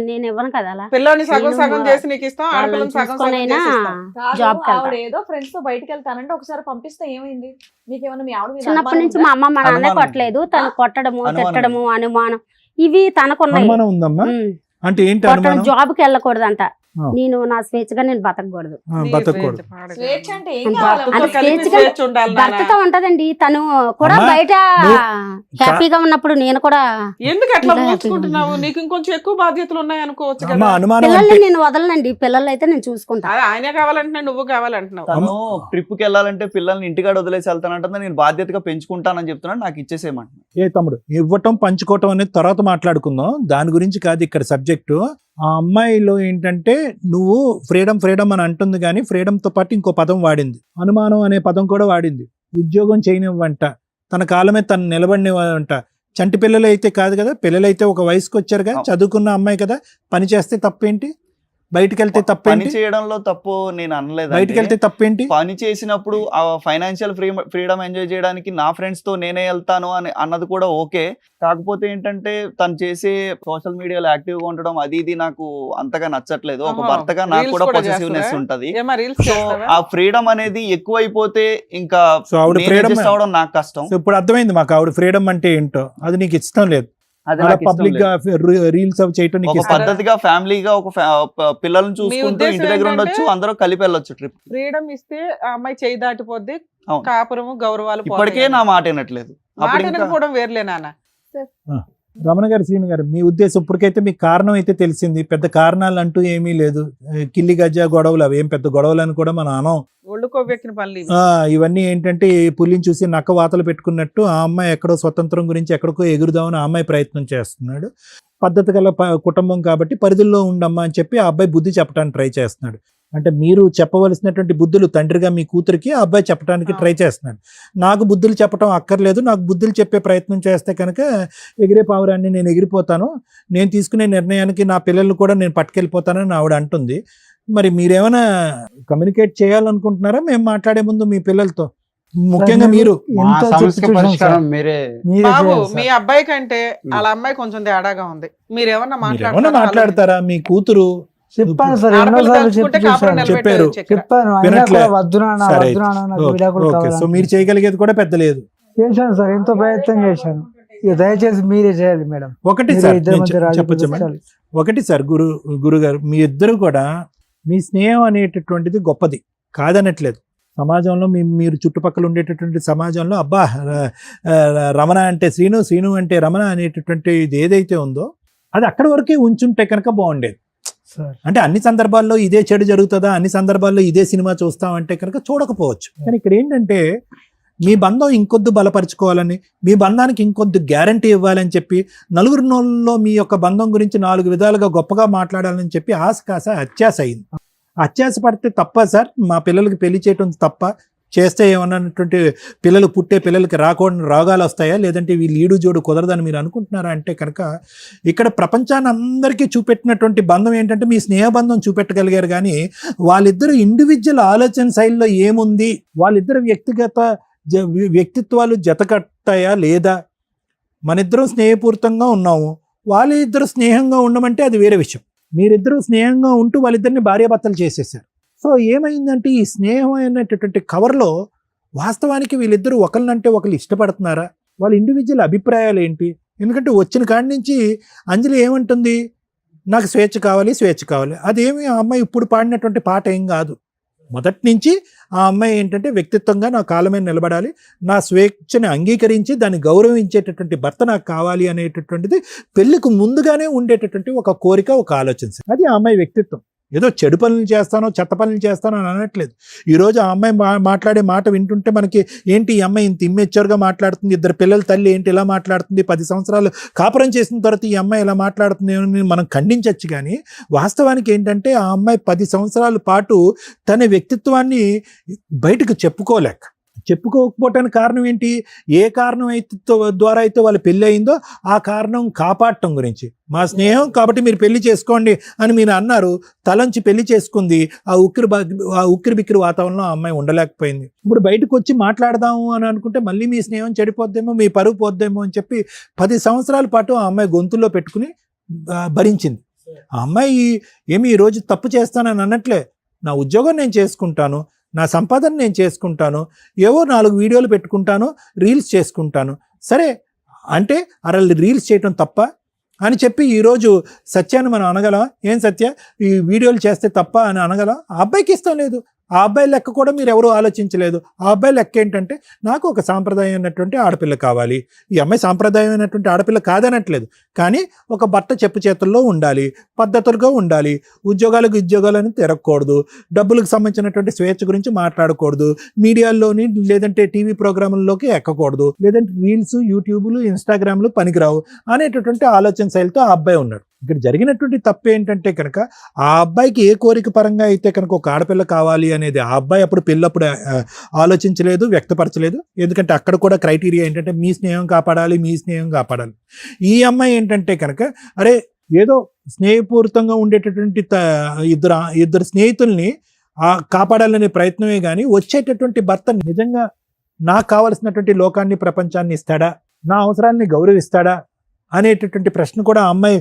నేను ఇవ్వను కదా అలా. పిల్లని సగం నేను సగం చేసి నీకు ఇస్తాం, వాళ్ళని ఆడపిల్లని సగం సగం చూసుకొనైనా చేసి ఇస్తాం. కాదు, జాబ్ కి ఆవిడ వెళ్తా. ఏదో ఫ్రెండ్స్ తో బయటకు వెళ్తానంటే ఒకసారి పంపిస్తే ఏమైంది? మీకేమన్నా మీ ఆవిడ మీద చిన్నప్పటి అనుమానం నుంచి ఉందా? మా అమ్మ మా నాన్నే అనుమానం. కొట్టలేదు. తను కొట్టడము, అనుమానం. తిట్టడము, అనుమానం ఇవి తనకున్నాయి. అనుమానం ఉందమ్మా? అంటే ఏంటి కొట్టడం, అనుమానం? జాబ్కి వెళ్ళకూడదంట. ఆ. నేను నా స్వేచ్ఛగా నేను బతకూడదు. నీ బతకూడదు. స్వేచ్ఛ పాడగా. స్వేచ్ఛ అంటే ఏం అంతే. కావాలి? భర్తతో అది కలిపి స్వేచ్ఛగా స్వేచ్ఛ ఉండాలి నాన్న. భర్తతో ఉంటదండి. తను కూడా అమ్మా, బయట నువ్వు- హ్యాపీగా ఉన్నప్పుడు నేను కూడా ఎందుకు అట్లా ఇలా ఊహించుకుంటున్నావు? హ్యాపీగా నీకు ఇంకొంచెం ఎక్కువ బాధ్యతలు ఉన్నాయి అనుకోవచ్చు అమ్మా, కదా. అనుమానం పిల్లల్ని అంటే నేను వదలనండి. పిల్లలు అయితే నేను చూసుకుంటా. అదే ఆయనే కావాలంటున్నావు, నువ్వు కావాలంటున్నావు. తను ట్రిప్ కి వెళ్ళాలంటే పిల్లల్ని ఇంటికాడ వదిలేసి వెళ్తానంటే నేను బాధ్యతగా పెంచుకుంటానని చెప్తున్నాను. నాకు ఇచ్చేసేయమంటున్నాను. ఏ తమ్ముడు, ఇవ్వటం పంచుకోవటం అనేది తర్వాత మాట్లాడుకుందాం. దాని గురించి కాదు ఇక్కడ సబ్జెక్టు. ఆ అమ్మాయిలో ఏంటంటే నువ్వు ఫ్రీడమ్ అని అంటుంది, కానీ ఫ్రీడమ్తో పాటు ఇంకో పదం వాడింది, అనుమానం అనే పదం కూడా వాడింది. ఉద్యోగం చేయనివ్వంట, తన కాలమే తను నిలబడినివ్వంట. చంటి పిల్లలు అయితే కాదు కదా, పిల్లలైతే ఒక వయసుకు వచ్చారుగా, చదువుకున్న అమ్మాయి కదా, పని చేస్తే తప్పేంటి? బయటికి వెళ్తే పని తప్పేంటి? చేయడంలో తప్పు నేను అనలేదు. బయటికి వెళ్తే తప్పేంటి? పని చేసినప్పుడు ఆ ఫైనాన్షియల్ ఫ్రీడమ్ ఎంజాయ్ చేయడానికి నా ఫ్రెండ్స్ తో నేనే వెళ్తాను అని అన్నది కూడా ఓకే. కాకపోతే ఏంటంటే తను చేసే సోషల్ మీడియాలో యాక్టివ్ గా ఉండడం అది ఇది నాకు అంతగా నచ్చట్లేదు. ఒక ఆహా, భర్తగా నాకు reels కూడా కూడా పొసెసివ్నెస్ చేస్తావా? ఉంటది. ఏమా రీల్స్ సో చేస్తావా? ఆ ఫ్రీడమ్ అనేది ఎక్కువైపోతే ఇంకా సో ఆవిడ నేను ఫ్రీడమ్, adjust అవ్వడం నాకు కష్టం. సో ఇప్పుడు అర్థమైంది మాకు ఆవిడ ఫ్రీడమ్ అంటే ఏంటో. అది నీకు ఇష్టం లేదు. అది అలా నాకు ఇష్టం పబ్లిక్ గా లేదు. రీల్స్ అవి చేయటం నీకు ఒక ఇష్టం లేదు. పద్ధతిగా ఫ్యామిలీగా ఒక పిల్లల్ని చూసుకుంటూ ఉద్దేశం ఇంటి దగ్గర ఏంటంటే- ఉండొచ్చు, అందరూ కలిపి వెళ్ళొచ్చు ట్రిప్. ఫ్రీడమ్ ఇస్తే ఆ అమ్మాయి చేయి దాటిపోద్ది, అవును. కాపురము గౌరవాలు ఇప్పటికే నా మాట వినట్లేదు. అప్పుడు ఇంకా కూడా వేర్లే నాన్న. రమణ గారు, శ్రీను గారు, మీ ఉద్దేశం ఇప్పటికైతే మీకు కారణం అయితే తెలిసింది. పెద్ద కారణాలు అంటూ ఏమీ లేదు. కిల్లి గజ్జ గొడవలు అవి ఏం పెద్ద గొడవలు అని కూడా మనం అనం. ఒళ్ళు కొవ్వెక్కిన పనులు ఇవి. ఇవన్నీ ఏంటంటే పులిని చూసి నక్క వాతలు పెట్టుకున్నట్టు ఆ అమ్మాయి ఎక్కడో స్వతంత్రం గురించి ఎక్కడికో ఎగురుదామని ఆ అమ్మాయి ప్రయత్నం చేస్తున్నాడు. పద్ధతి గల కుటుంబం కాబట్టి పరిధుల్లో ఉండమ్మా అని చెప్పి ఆ అబ్బాయి బుద్ధి చెప్పడానికి ట్రై చేస్తున్నాడు. అంటే మీరు చెప్పవలసినటువంటి బుద్ధులు తండ్రిగా మీ కూతురికి ఆ అబ్బాయి చెప్పడానికి ట్రై చేస్తున్నాడు. నాకు బుద్ధులు చెప్పడం అక్కర్లేదు, నాకు బుద్ధులు చెప్పే ప్రయత్నం చేస్తే కనుక ఎగిరే పావురాన్ని నేను ఎగిరిపోతాను, నేను తీసుకునే నిర్ణయానికి నా పిల్లలు కూడా నేను పట్టుకెళ్ళిపోతానని ఆవిడ అంటుంది. మరి మీరేమైనా కమ్యూనికేట్ చేయాలనుకుంటున్నారా మేము మాట్లాడే ముందు మీ పిల్లలతో? ముఖ్యంగా మీరు మా ఎంతో సమస్య చెప్పి చూసాం పరిష్కారం సార్. మీరే మీరే బాబు చేయాలి సార్. మీ అబ్బాయి కంటే వాళ్ళ అమ్మాయి కొంచెం తేడాగా ఉంది. మీరేమన్నా మీరేమైనా మాట్లాడతారా? మీ కూతురు చెప్పాను సార్, ఆడపిల్ల ఎన్నోసార్లు తలుచుకుంటే చెప్పి కాపురం చూసాను. చెప్పారు. నిలబెట్టేయచ్చు ఇక్కడ. చెప్పాను, అయినా వినట్లే. కూడా వద్దు నాన్న, సరే వద్దు నాన్న, నాకు విడాకులు ఓకే. సో కావాలని. మీరు చేయగలిగేది కూడా పెద్ద లేదు. చేశాను సార్, ఎంతో ప్రయత్నం చేశాను. ఇక దయచేసి మీరే చేయాలి మేడం. ఒకటి మీరే సార్ ఇద్దరి నేను మధ్య రాజీ చెప్పొచ్చా మేడం? కుదర్చాలి. ఒకటి సార్, గురుగారు, మీ ఇద్దరు కూడా మీ స్నేహం అనేటటువంటిది గొప్పది కాదనట్లేదు. సమాజంలో మీరు చుట్టుపక్కల ఉండేటటువంటి సమాజంలో అబ్బా రమణ అంటే శ్రీను, శ్రీను అంటే రమణ అనేటటువంటి ఇది ఏదైతే ఉందో అది అక్కడి వరకే ఉంచుంటే కనుక బాగుండేది సార్. అంటే అన్ని సందర్భాల్లో ఇదే చెడు జరుగుతుందా, అన్ని సందర్భాల్లో ఇదే సినిమా చూస్తామంటే కనుక చూడకపోవచ్చు. కానీ ఇక్కడ ఏంటంటే మీ బంధం ఇంకొద్దు బలపరుచుకోవాలని, మీ బంధానికి ఇంకొద్దు గ్యారంటీ ఇవ్వాలని చెప్పి, నలుగురిలో మీ యొక్క బంధం గురించి 4 విధాలుగా గొప్పగా మాట్లాడాలని చెప్పి ఆశ కాస అత్యాశ అయింది. అత్యాశ పడితే తప్ప సార్? మా పిల్లలకి పెళ్లి చేయటం తప్ప? చేస్తే ఏమన్నటువంటి పిల్లలు పుట్టే పిల్లలకి రాకుండా రోగాలు వస్తాయా, లేదంటే వీళ్ళు ఈడు జోడు కుదరదని మీరు అనుకుంటున్నారా అంటే కనుక ఇక్కడ ప్రపంచాన్ని అందరికీ చూపెట్టినటువంటి బంధం ఏంటంటే మీ స్నేహబంధం చూపెట్టగలిగారు. కానీ వాళ్ళిద్దరు ఇండివిజువల్ ఆలోచన శైలిలో ఏముంది, వాళ్ళిద్దరు వ్యక్తిత్వాలు జతకట్టాయా లేదా, మనిద్దరం స్నేహపూరితంగా ఉన్నాము, వాళ్ళిద్దరు స్నేహంగా ఉండమంటే అది వేరే విషయం. మీరిద్దరూ స్నేహంగా ఉంటూ వాళ్ళిద్దరిని భార్యాభర్తలు చేసేసారు. సో ఏమైందంటే ఈ స్నేహం అనేటటువంటి కవర్లో వాస్తవానికి వీళ్ళిద్దరూ ఒకరినంటే ఒకరు ఇష్టపడుతున్నారా, వాళ్ళ ఇండివిజువల్ అభిప్రాయాలు ఏంటి? ఎందుకంటే వచ్చిన కాడి నుంచి అంజలి ఏమంటుంది, నాకు స్వేచ్ఛ కావాలి స్వేచ్ఛ కావాలి. అదేమి ఆ అమ్మాయి ఇప్పుడు పాడినటువంటి పాట ఏం కాదు. మొదటి నుంచి ఆ అమ్మాయి ఏంటంటే వ్యక్తిత్వంగా నా కాళ్ళ మీద నిలబడాలి, నా స్వేచ్ఛని అంగీకరించి దాన్ని గౌరవించేటటువంటి భర్త నాకు కావాలి అనేటటువంటిది పెళ్లికి ముందుగానే ఉండేటటువంటి ఒక కోరిక, ఒక ఆలోచన. అది ఆ అమ్మాయి వ్యక్తిత్వం. ఏదో చెడు పనులు చేస్తానో చెత్త పనులు చేస్తానో అని అనట్లేదు. ఈరోజు ఆ అమ్మాయి మాట్లాడే మాట వింటుంటే మనకి ఏంటి ఈ అమ్మాయి ఇంత ఇమ్మెచ్యూర్గా మాట్లాడుతుంది, ఇద్దరు పిల్లల తల్లి ఏంటి ఇలా మాట్లాడుతుంది, 10 సంవత్సరాలు కాపురం చేసిన తర్వాత ఈ అమ్మాయి ఇలా మాట్లాడుతుంది అని మనం ఖండించవచ్చు. కానీ వాస్తవానికి ఏంటంటే ఆ అమ్మాయి 10 సంవత్సరాల పాటు తన వ్యక్తిత్వాన్ని బయటకు చెప్పుకోకపోవటానికి కారణం ఏంటి, ఏ కారణం అయితే ద్వారా అయితే వాళ్ళ పెళ్ళి అయిందో ఆ కారణం కాపాడటం గురించి. మా స్నేహం కాబట్టి మీరు పెళ్లి చేసుకోండి అని మీరు అన్నారు, తలంచి పెళ్లి చేసుకుంది. ఆ ఉక్కిరి బిక్కిరి వాతావరణంలో ఆ అమ్మాయి ఉండలేకపోయింది. ఇప్పుడు బయటకు వచ్చి మాట్లాడదాము అని అనుకుంటే మళ్ళీ మీ స్నేహం చెడిపోద్దేమో, మీ పరువు పోద్దేమో అని చెప్పి 10 సంవత్సరాల పాటు ఆ అమ్మాయి గొంతుల్లో పెట్టుకుని భరించింది. ఆ అమ్మాయి ఏమి ఈరోజు తప్పు చేస్తానని అనట్లే, నా ఉద్యోగం నేను చేసుకుంటాను, నా సంపాదన నేను చేసుకుంటాను, ఏవో 4 వీడియోలు పెట్టుకుంటాను, రీల్స్ చేసుకుంటాను. సరే అంటే అరలు రీల్స్ చేయటం తప్ప అని చెప్పి ఈరోజు సత్యాన్ని మనం అనగలం? ఏం సత్య ఈ వీడియోలు చేస్తే తప్ప అని అనగలం? ఆ అబ్బాయికి ఇష్టం లేదు. ఆ అబ్బాయి లెక్క కూడా మీరు ఎవరు ఆలోచించలేదు. ఆ అబ్బాయి లెక్క ఏంటంటే నాకు ఒక సాంప్రదాయమైనటువంటి ఆడపిల్ల కావాలి. ఈ అమ్మాయి సాంప్రదాయమైనటువంటి ఆడపిల్ల కాదనట్లేదు, కానీ ఒక భర్త చెప్పు చేతుల్లో ఉండాలి, పద్ధతులుగా ఉండాలి, ఉద్యోగాలని తిరగకూడదు, డబ్బులకు సంబంధించినటువంటి స్వేచ్ఛ గురించి మాట్లాడకూడదు, మీడియాల్లోని లేదంటే టీవీ ప్రోగ్రాముల్లోకి ఎక్కకూడదు, లేదంటే రీల్స్, యూట్యూబ్లు, ఇన్స్టాగ్రామ్లు పనికిరావు అనేటటువంటి ఆలోచన శైలితో ఆ అబ్బాయి ఉన్నాడు. ఇక్కడ జరిగినటువంటి తప్పు ఏంటంటే కనుక ఆ అబ్బాయికి ఏ కోరిక పరంగా అయితే కనుక ఒక ఆడపిల్ల కావాలి అనేది ఆ అబ్బాయి అప్పుడు పెళ్ళప్పుడు ఆలోచించలేదు, వ్యక్తపరచలేదు. ఎందుకంటే అక్కడ కూడా క్రైటీరియా ఏంటంటే మీ స్నేహం కాపాడాలి. ఈ అమ్మాయి ఏంటంటే కనుక అరే ఏదో స్నేహపూరితంగా ఉండేటటువంటి ఇద్దరు స్నేహితుల్ని కాపాడాలనే ప్రయత్నమే కానీ వచ్చేటటువంటి భర్త నిజంగా నాకు కావలసినటువంటి లోకాన్ని ప్రపంచాన్ని ఇస్తాడా, నా అవసరాన్ని గౌరవిస్తాడా అనేటటువంటి ప్రశ్న కూడా ఆ అమ్మాయి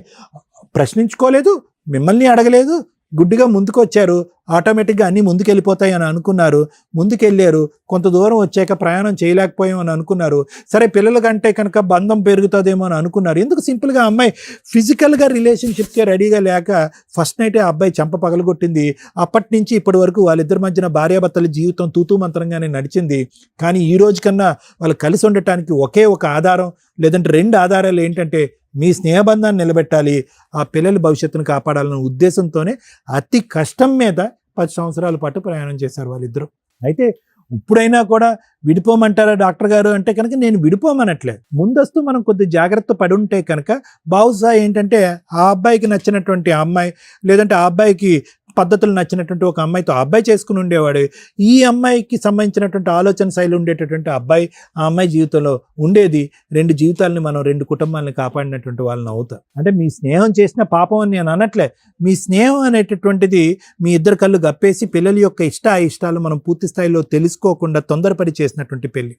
ప్రశ్నించుకోలేదు, మిమ్మల్ని అడగలేదు. గుడ్డిగా ముందుకు వచ్చారు, ఆటోమేటిక్గా అన్నీ ముందుకెళ్ళిపోతాయి అని అనుకున్నారు. ముందుకెళ్ళారు, కొంత దూరం వచ్చాక ప్రయాణం చేయలేకపోయామని అనుకున్నారు. సరే పిల్లల కంటే కనుక బంధం పెరుగుతుందేమో అని అనుకున్నారు. ఎందుకు సింపుల్గా అమ్మాయి ఫిజికల్గా రిలేషన్షిప్కే రెడీగా లేక ఫస్ట్ నైటే ఆ అబ్బాయి చెంప పగలగొట్టింది. అప్పటి నుంచి ఇప్పటి వరకు వాళ్ళిద్దరి మధ్యన భార్యాభర్తల జీవితం తూతూ మంత్రంగానే నడిచింది. కానీ ఈ రోజు కన్నా వాళ్ళు కలిసి ఉండటానికి ఒకే ఒక ఆధారం లేదంటే 2 ఆధారాలు ఏంటంటే మీ స్నేహబంధాన్ని నిలబెట్టాలి, ఆ పిల్లల భవిష్యత్తును కాపాడాలన్న ఉద్దేశంతోనే అతి కష్టం మీద 10 సంవత్సరాల పాటు ప్రయాణం చేశారు వాళ్ళిద్దరూ. అయితే ఇప్పుడైనా కూడా విడిపోమంటారా డాక్టర్ గారు అంటే కనుక నేను విడిపోమనట్లేదు. ముందస్తు మనం కొద్ది జాగ్రత్త పడి ఉంటే కనుక బహుశా ఏంటంటే ఆ అబ్బాయికి నచ్చినటువంటి అమ్మాయి లేదంటే ఆ అబ్బాయికి పద్ధతులు నచ్చినటువంటి ఒక అమ్మాయితో ఆ అబ్బాయి చేసుకుని ఉండేవాడు. ఈ అమ్మాయికి సంబంధించినటువంటి ఆలోచన శైలి ఉండేటటువంటి అబ్బాయి ఆ అమ్మాయి జీవితంలో ఉండేది. 2 జీవితాలని మనం 2 కుటుంబాలను కాపాడినటువంటి వాళ్ళని అవుతాం. అంటే మీ స్నేహం చేసిన పాపం అని నేను అనట్లే. మీ స్నేహం అనేటటువంటిది మీ ఇద్దరు కళ్ళు గప్పేసి పిల్లల యొక్క ఇష్టాలు మనం పూర్తి స్థాయిలో తెలుసుకోకుండా తొందరపడి చేసినటువంటి పెళ్లి.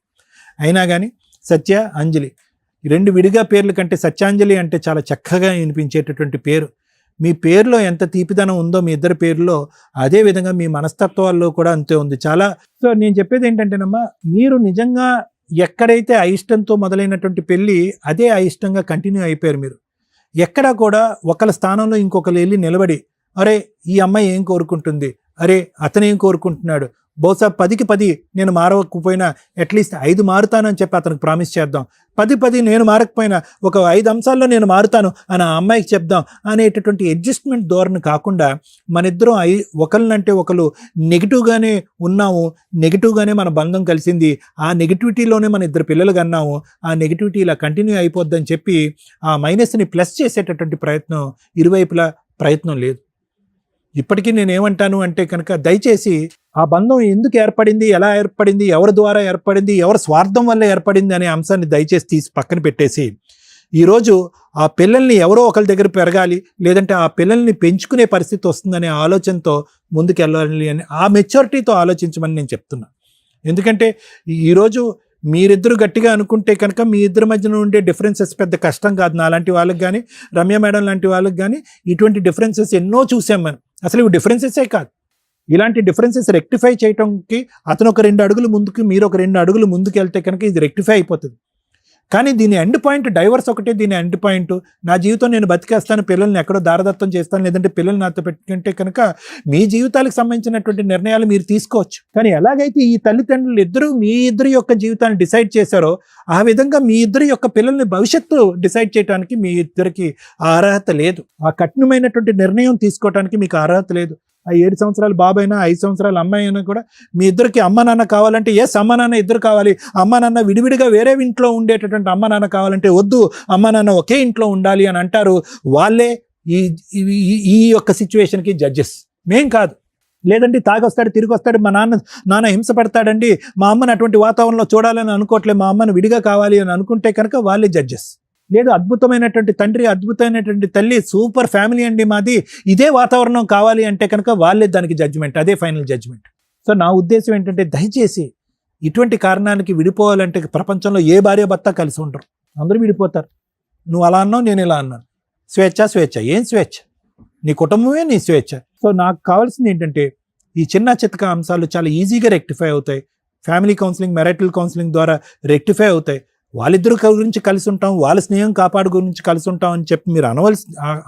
అయినా కానీ సత్య అంజలి 2 విడిగా పేర్ల కంటే సత్యాంజలి అంటే చాలా చక్కగా వినిపించేటటువంటి పేరు. మీ పేరులో ఎంత తీపిదనం ఉందో మీ ఇద్దరి పేరులో అదే విధంగా మీ మనస్తత్వాల్లో కూడా అంతే ఉంది చాలా. సో నేను చెప్పేది ఏంటంటేనమ్మా, మీరు నిజంగా ఎక్కడైతే అయిష్టంతో మొదలైనటువంటి పెళ్ళి అదే అయిష్టంగా కంటిన్యూ అయిపోయారు. మీరు ఎక్కడా కూడా ఒకళ్ళ స్థానంలో ఇంకొకరు వెళ్ళి నిలబడి అరే ఈ అమ్మాయి ఏం కోరుకుంటుంది, అరే అతను ఏం కోరుకుంటున్నాడు, బహుశా 10కి 10 నేను మారకపోయినా అట్లీస్ట్ 5 మారుతానని చెప్పి అతనికి ప్రామిస్ చేద్దాం. 10 నేను మారకపోయినా ఒక 5 అంశాల్లో నేను మారుతాను అని ఆ అమ్మాయికి చెప్దాం అనేటటువంటి అడ్జస్ట్మెంట్ ధోరణి కాకుండా మన ఇద్దరం ఒకరినంటే ఒకరు నెగిటివ్గానే ఉన్నాము, నెగిటివ్గానే మన బంధం కలిసింది, ఆ నెగిటివిటీలోనే మన 2 పిల్లలు కన్నాము, ఆ నెగిటివిటీ ఇలా కంటిన్యూ అయిపోద్దని చెప్పి ఆ మైనస్ని ప్లస్ చేసేటటువంటి ప్రయత్నం ఇరువైపులా ప్రయత్నం లేదు. ఇప్పటికీ నేనేమంటాను అంటే కనుక దయచేసి ఆ బంధం ఎందుకు ఏర్పడింది, ఎలా ఏర్పడింది, ఎవరి ద్వారా ఏర్పడింది, ఎవరి స్వార్థం వల్ల ఏర్పడింది అనే అంశాన్ని దయచేసి తీసి పక్కన పెట్టేసి ఈరోజు ఆ పిల్లల్ని ఎవరో ఒకరి దగ్గర పెరగాలి, లేదంటే ఆ పిల్లల్ని పెంచుకునే పరిస్థితి వస్తుందనే ఆలోచనతో ముందుకెళ్ళాలి అని ఆ మెచ్యూరిటీతో ఆలోచించమని నేను చెప్తున్నా. ఎందుకంటే ఈరోజు మీరిద్దరు గట్టిగా అనుకుంటే కనుక మీ ఇద్దరి మధ్యన ఉండే డిఫరెన్సెస్ పెద్ద కష్టం కాదు. నా లాంటి వాళ్ళకి కానీ, రమ్య మేడం లాంటి వాళ్ళకి కానీ ఇటువంటి డిఫరెన్సెస్ ఎన్నో చూసాం మనం. అసలు ఇవి డిఫరెన్సెసే కాదు, ఇలాంటి డిఫరెన్సెస్ రెక్టిఫై చేయడానికి అతను ఒక 2 అడుగులు ముందుకు, మీరు ఒక 2 అడుగులు ముందుకు వెళ్తే కనుక ఇది రెక్టిఫై అయిపోతుంది. కానీ దీని ఎండ్ పాయింట్, డైవర్స్ ఒకటే దీని ఎండ్ పాయింట్. నా జీవితం నేను బతికేస్తాను, పిల్లల్ని ఎక్కడో దారదత్తం చేస్తాను, లేదంటే పిల్లల్ని నాతో పెట్టుకుంటే కనుక మీ జీవితాలకు సంబంధించినటువంటి నిర్ణయాలు మీరు తీసుకోవచ్చు. కానీ ఎలాగైతే ఈ తల్లిదండ్రులు ఇద్దరు మీ ఇద్దరి యొక్క జీవితాన్ని డిసైడ్ చేశారో ఆ విధంగా మీ ఇద్దరి యొక్క పిల్లల్ని భవిష్యత్తు డిసైడ్ చేయడానికి మీ ఇద్దరికి ఆ అర్హత లేదు. ఆ కఠినమైనటువంటి నిర్ణయం తీసుకోవడానికి మీకు అర్హత లేదు. ఆ 7 సంవత్సరాల బాబైనా 5 సంవత్సరాల అమ్మాయి అయినా కూడా మీ ఇద్దరికి అమ్మ నాన్న కావాలంటే ఎస్, అమ్మ నాన్న ఇద్దరు కావాలి. అమ్మ నాన్న విడివిడిగా వేరే ఇంట్లో ఉండేటటువంటి అమ్మ నాన్న కావాలంటే వద్దు, అమ్మ నాన్న ఒకే ఇంట్లో ఉండాలి అని అంటారు. వాళ్ళే ఈ యొక్క సిచ్యువేషన్కి జడ్జెస్, మేం కాదు. లేదంటే తాగొస్తాడు, తిరిగి వస్తాడు, మా నాన్న హింస పెడతాడండి, మా అమ్మని అటువంటి వాతావరణంలో చూడాలని అనుకోవట్లే, మా అమ్మని విడిగా కావాలి అని అనుకుంటే కనుక వాళ్ళే జడ్జెస్. లేదు, అద్భుతమైనటువంటి తండ్రి, అద్భుతమైనటువంటి తల్లి, సూపర్ ఫ్యామిలీ అండి మాది, ఇదే వాతావరణం కావాలి అంటే కనుక వాళ్ళే దానికి జడ్జిమెంట్, అదే ఫైనల్ జడ్జిమెంట్. సో నా ఉద్దేశం ఏంటంటే దయచేసి ఇటువంటి కారణానికి విడిపోవాలంటే ప్రపంచంలో ఏ భార్య భర్త కలిసి ఉండరు, అందరూ విడిపోతారు. నువ్వు అలా అన్నావు, నేను ఇలా అన్నాను. స్వేచ్ఛ ఏం స్వేచ్ఛ? నీ కుటుంబమే నీ స్వేచ్ఛ. సో నాకు కావాల్సింది ఏంటంటే ఈ చిన్న చితక అంశాలు చాలా ఈజీగా రెక్టిఫై అవుతాయి. ఫ్యామిలీ కౌన్సిలింగ్, మ్యారిటల్ కౌన్సిలింగ్ ద్వారా రెక్టిఫై అవుతాయి. వాళ్ళిద్దరు గురించి కలిసి ఉంటాం, వాళ్ళ స్నేహం కాపాడు గురించి కలిసి ఉంటాం అని చెప్పి మీరు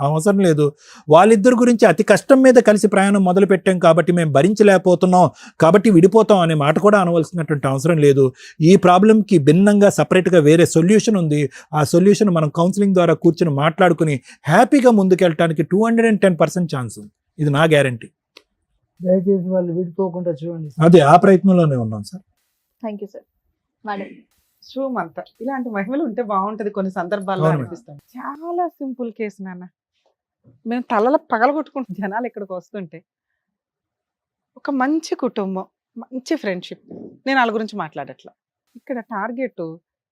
అవసరం లేదు. వాళ్ళిద్దరు గురించి అతి కష్టం మీద కలిసి ప్రయాణం మొదలు పెట్టాం కాబట్టి మేము భరించలేకపోతున్నాం కాబట్టి విడిపోతాం అనే మాట కూడా అనవలసినటువంటి అవసరం లేదు. ఈ ప్రాబ్లంకి భిన్నంగా సపరేట్గా వేరే సొల్యూషన్ ఉంది. ఆ సొల్యూషన్ మనం కౌన్సిలింగ్ ద్వారా కూర్చొని మాట్లాడుకుని హ్యాపీగా ముందుకెళ్ళడానికి 210% ఛాన్స్ ఉంది. ఇది నా గ్యారంటీ. దయచేసి వాళ్ళు విడిపోకుండా చూడండి. అదే ఆ ప్రయత్నంలోనే ఉన్నాం sir. Thank you sir. Madam, శుభమంత ఇలాంటి మహిళలు ఉంటే బాగుంటది కొన్ని సందర్భాల్లో అవును. అనిపిస్తాం. చాలా సింపుల్ కేసు నాన్న. మేము తలల పగలగొట్టుకుంటున్న జనాలు ఇక్కడికి వస్తుంటే ఒక మంచి కుటుంబం, మంచి ఫ్రెండ్షిప్. నేను వాళ్ళ గురించి మాట్లాడట్లా. ఇక్కడ టార్గెట్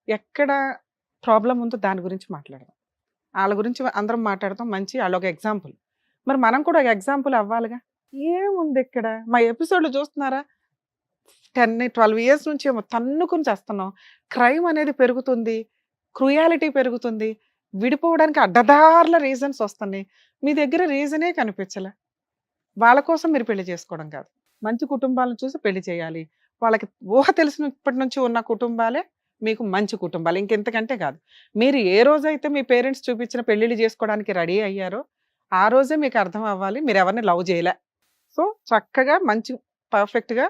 ఎక్కడ ప్రాబ్లం ఉందో దాని గురించి మాట్లాడదాం. వాళ్ళ గురించి అందరం మాట్లాడతాం. మంచి వాళ్ళు ఒక ఎగ్జాంపుల్. మరి మనం కూడా ఒక ఎగ్జాంపుల్ అవ్వాలిగా. ఏముంది ఇక్కడ? మా ఎపిసోడ్లు చూస్తున్నారా? 10-12 ఇయర్స్ నుంచి ఏమో తన్నుకుని చేస్తున్నాం. క్రైమ్ అనేది పెరుగుతుంది, క్రూయాలిటీ పెరుగుతుంది, విడిపోవడానికి అడ్డదారుల రీజన్స్ వస్తున్నాయి. మీ దగ్గర రీజనే కనిపించలే. వాళ్ళ కోసం మీరు పెళ్లి చేసుకోవడం కాదు, మంచి కుటుంబాలను చూసి పెళ్లి చేయాలి. వాళ్ళకి ఊహ తెలిసినప్పటి నుంచి ఉన్న కుటుంబాలే మీకు మంచి కుటుంబాలు, ఇంకెంతకంటే కాదు. మీరు ఏ రోజైతే మీ పేరెంట్స్ చూపించిన పెళ్లిళ్ళు చేసుకోవడానికి రెడీ అయ్యారో ఆ రోజే మీకు అర్థం అవ్వాలి మీరు ఎవరిని లవ్ చేయలే. సో చక్కగా మంచి పర్ఫెక్ట్గా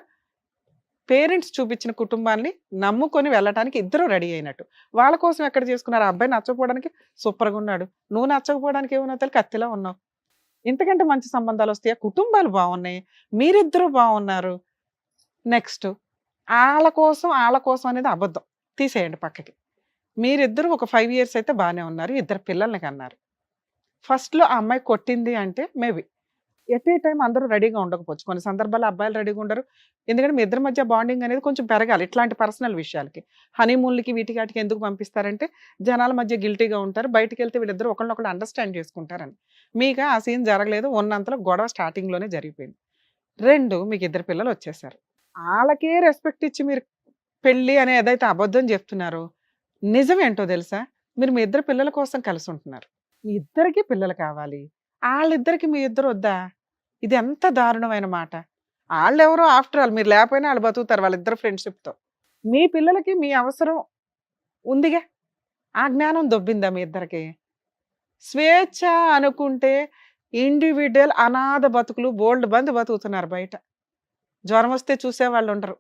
పేరెంట్స్ చూపించిన కుటుంబాన్ని నమ్ముకొని వెళ్ళటానికి ఇద్దరు రెడీ అయినట్టు. వాళ్ళ కోసం ఎక్కడ చేసుకున్నారు? ఆ అబ్బాయి నచ్చకపోవడానికి సూపర్గా ఉన్నాడు, నువ్వు నచ్చకపోవడానికి ఏమన్నా తెలియక కత్తిలా ఉన్నావు. ఇంతకంటే మంచి సంబంధాలు వస్తాయి. కుటుంబాలు బాగున్నాయి, మీరిద్దరూ బాగున్నారు. నెక్స్ట్ వాళ్ళ కోసం అనేది అబద్ధం, తీసేయండి పక్కకి. మీరిద్దరూ ఒక 5 ఇయర్స్ అయితే బాగానే ఉన్నారు, 2 పిల్లల్ని కన్నారు. ఫస్ట్లో ఆ అమ్మాయి కొట్టింది అంటే మేబీ ఎట్ ఏ టైం అందరూ రెడీగా ఉండకపోవచ్చు. కొన్ని సందర్భాల్లో అబ్బాయిలు రెడీగా ఉండరు. ఎందుకంటే మీ ఇద్దరి మధ్య బాండింగ్ అనేది కొంచెం పెరగాలి. ఇట్లాంటి పర్సనల్ విషయాలకి, హనీమూన్లకి, వీటికి ఎందుకు పంపిస్తారంటే జనాల మధ్య గిల్టీగా ఉంటారు, బయటికి వెళ్తే వీళ్ళిద్దరు ఒకళ్ళొకళ్ళు అండర్స్టాండ్ చేసుకుంటారని. మీకు ఆ సీన్ జరగలేదు, ఉన్నంతలో గొడవ స్టార్టింగ్లోనే జరిగిపోయింది. 2 మీకు 2 పిల్లలు వచ్చేసారు. వాళ్ళకే రెస్పెక్ట్ ఇచ్చి మీరు పెళ్ళి అనే ఏదైతే అబద్ధం చెప్తున్నారో నిజమేంటో తెలుసా? మీరు మీ 2 పిల్లల కోసం కలిసి ఉంటున్నారు. మీ ఇద్దరికి పిల్లలు కావాలి, వాళ్ళిద్దరికి మీ ఇద్దరు వద్దా? ఇది ఎంత దారుణమైన మాట. వాళ్ళెవరో ఆఫ్టర్ ఆల్ మీరు లేకపోయినా వాళ్ళు బతుకుతారు వాళ్ళిద్దరు ఫ్రెండ్షిప్తో. మీ పిల్లలకి మీ అవసరం ఉందిగా, ఆ జ్ఞానం దొబ్బిందా మీ ఇద్దరికి? స్వేచ్ఛ అనుకుంటే ఇండివిజువల్ అనాథ బతుకులు బోల్డ్ మంది బతుకుతున్నారు బయట. జ్వరం వస్తే చూసేవాళ్ళు ఉండరు.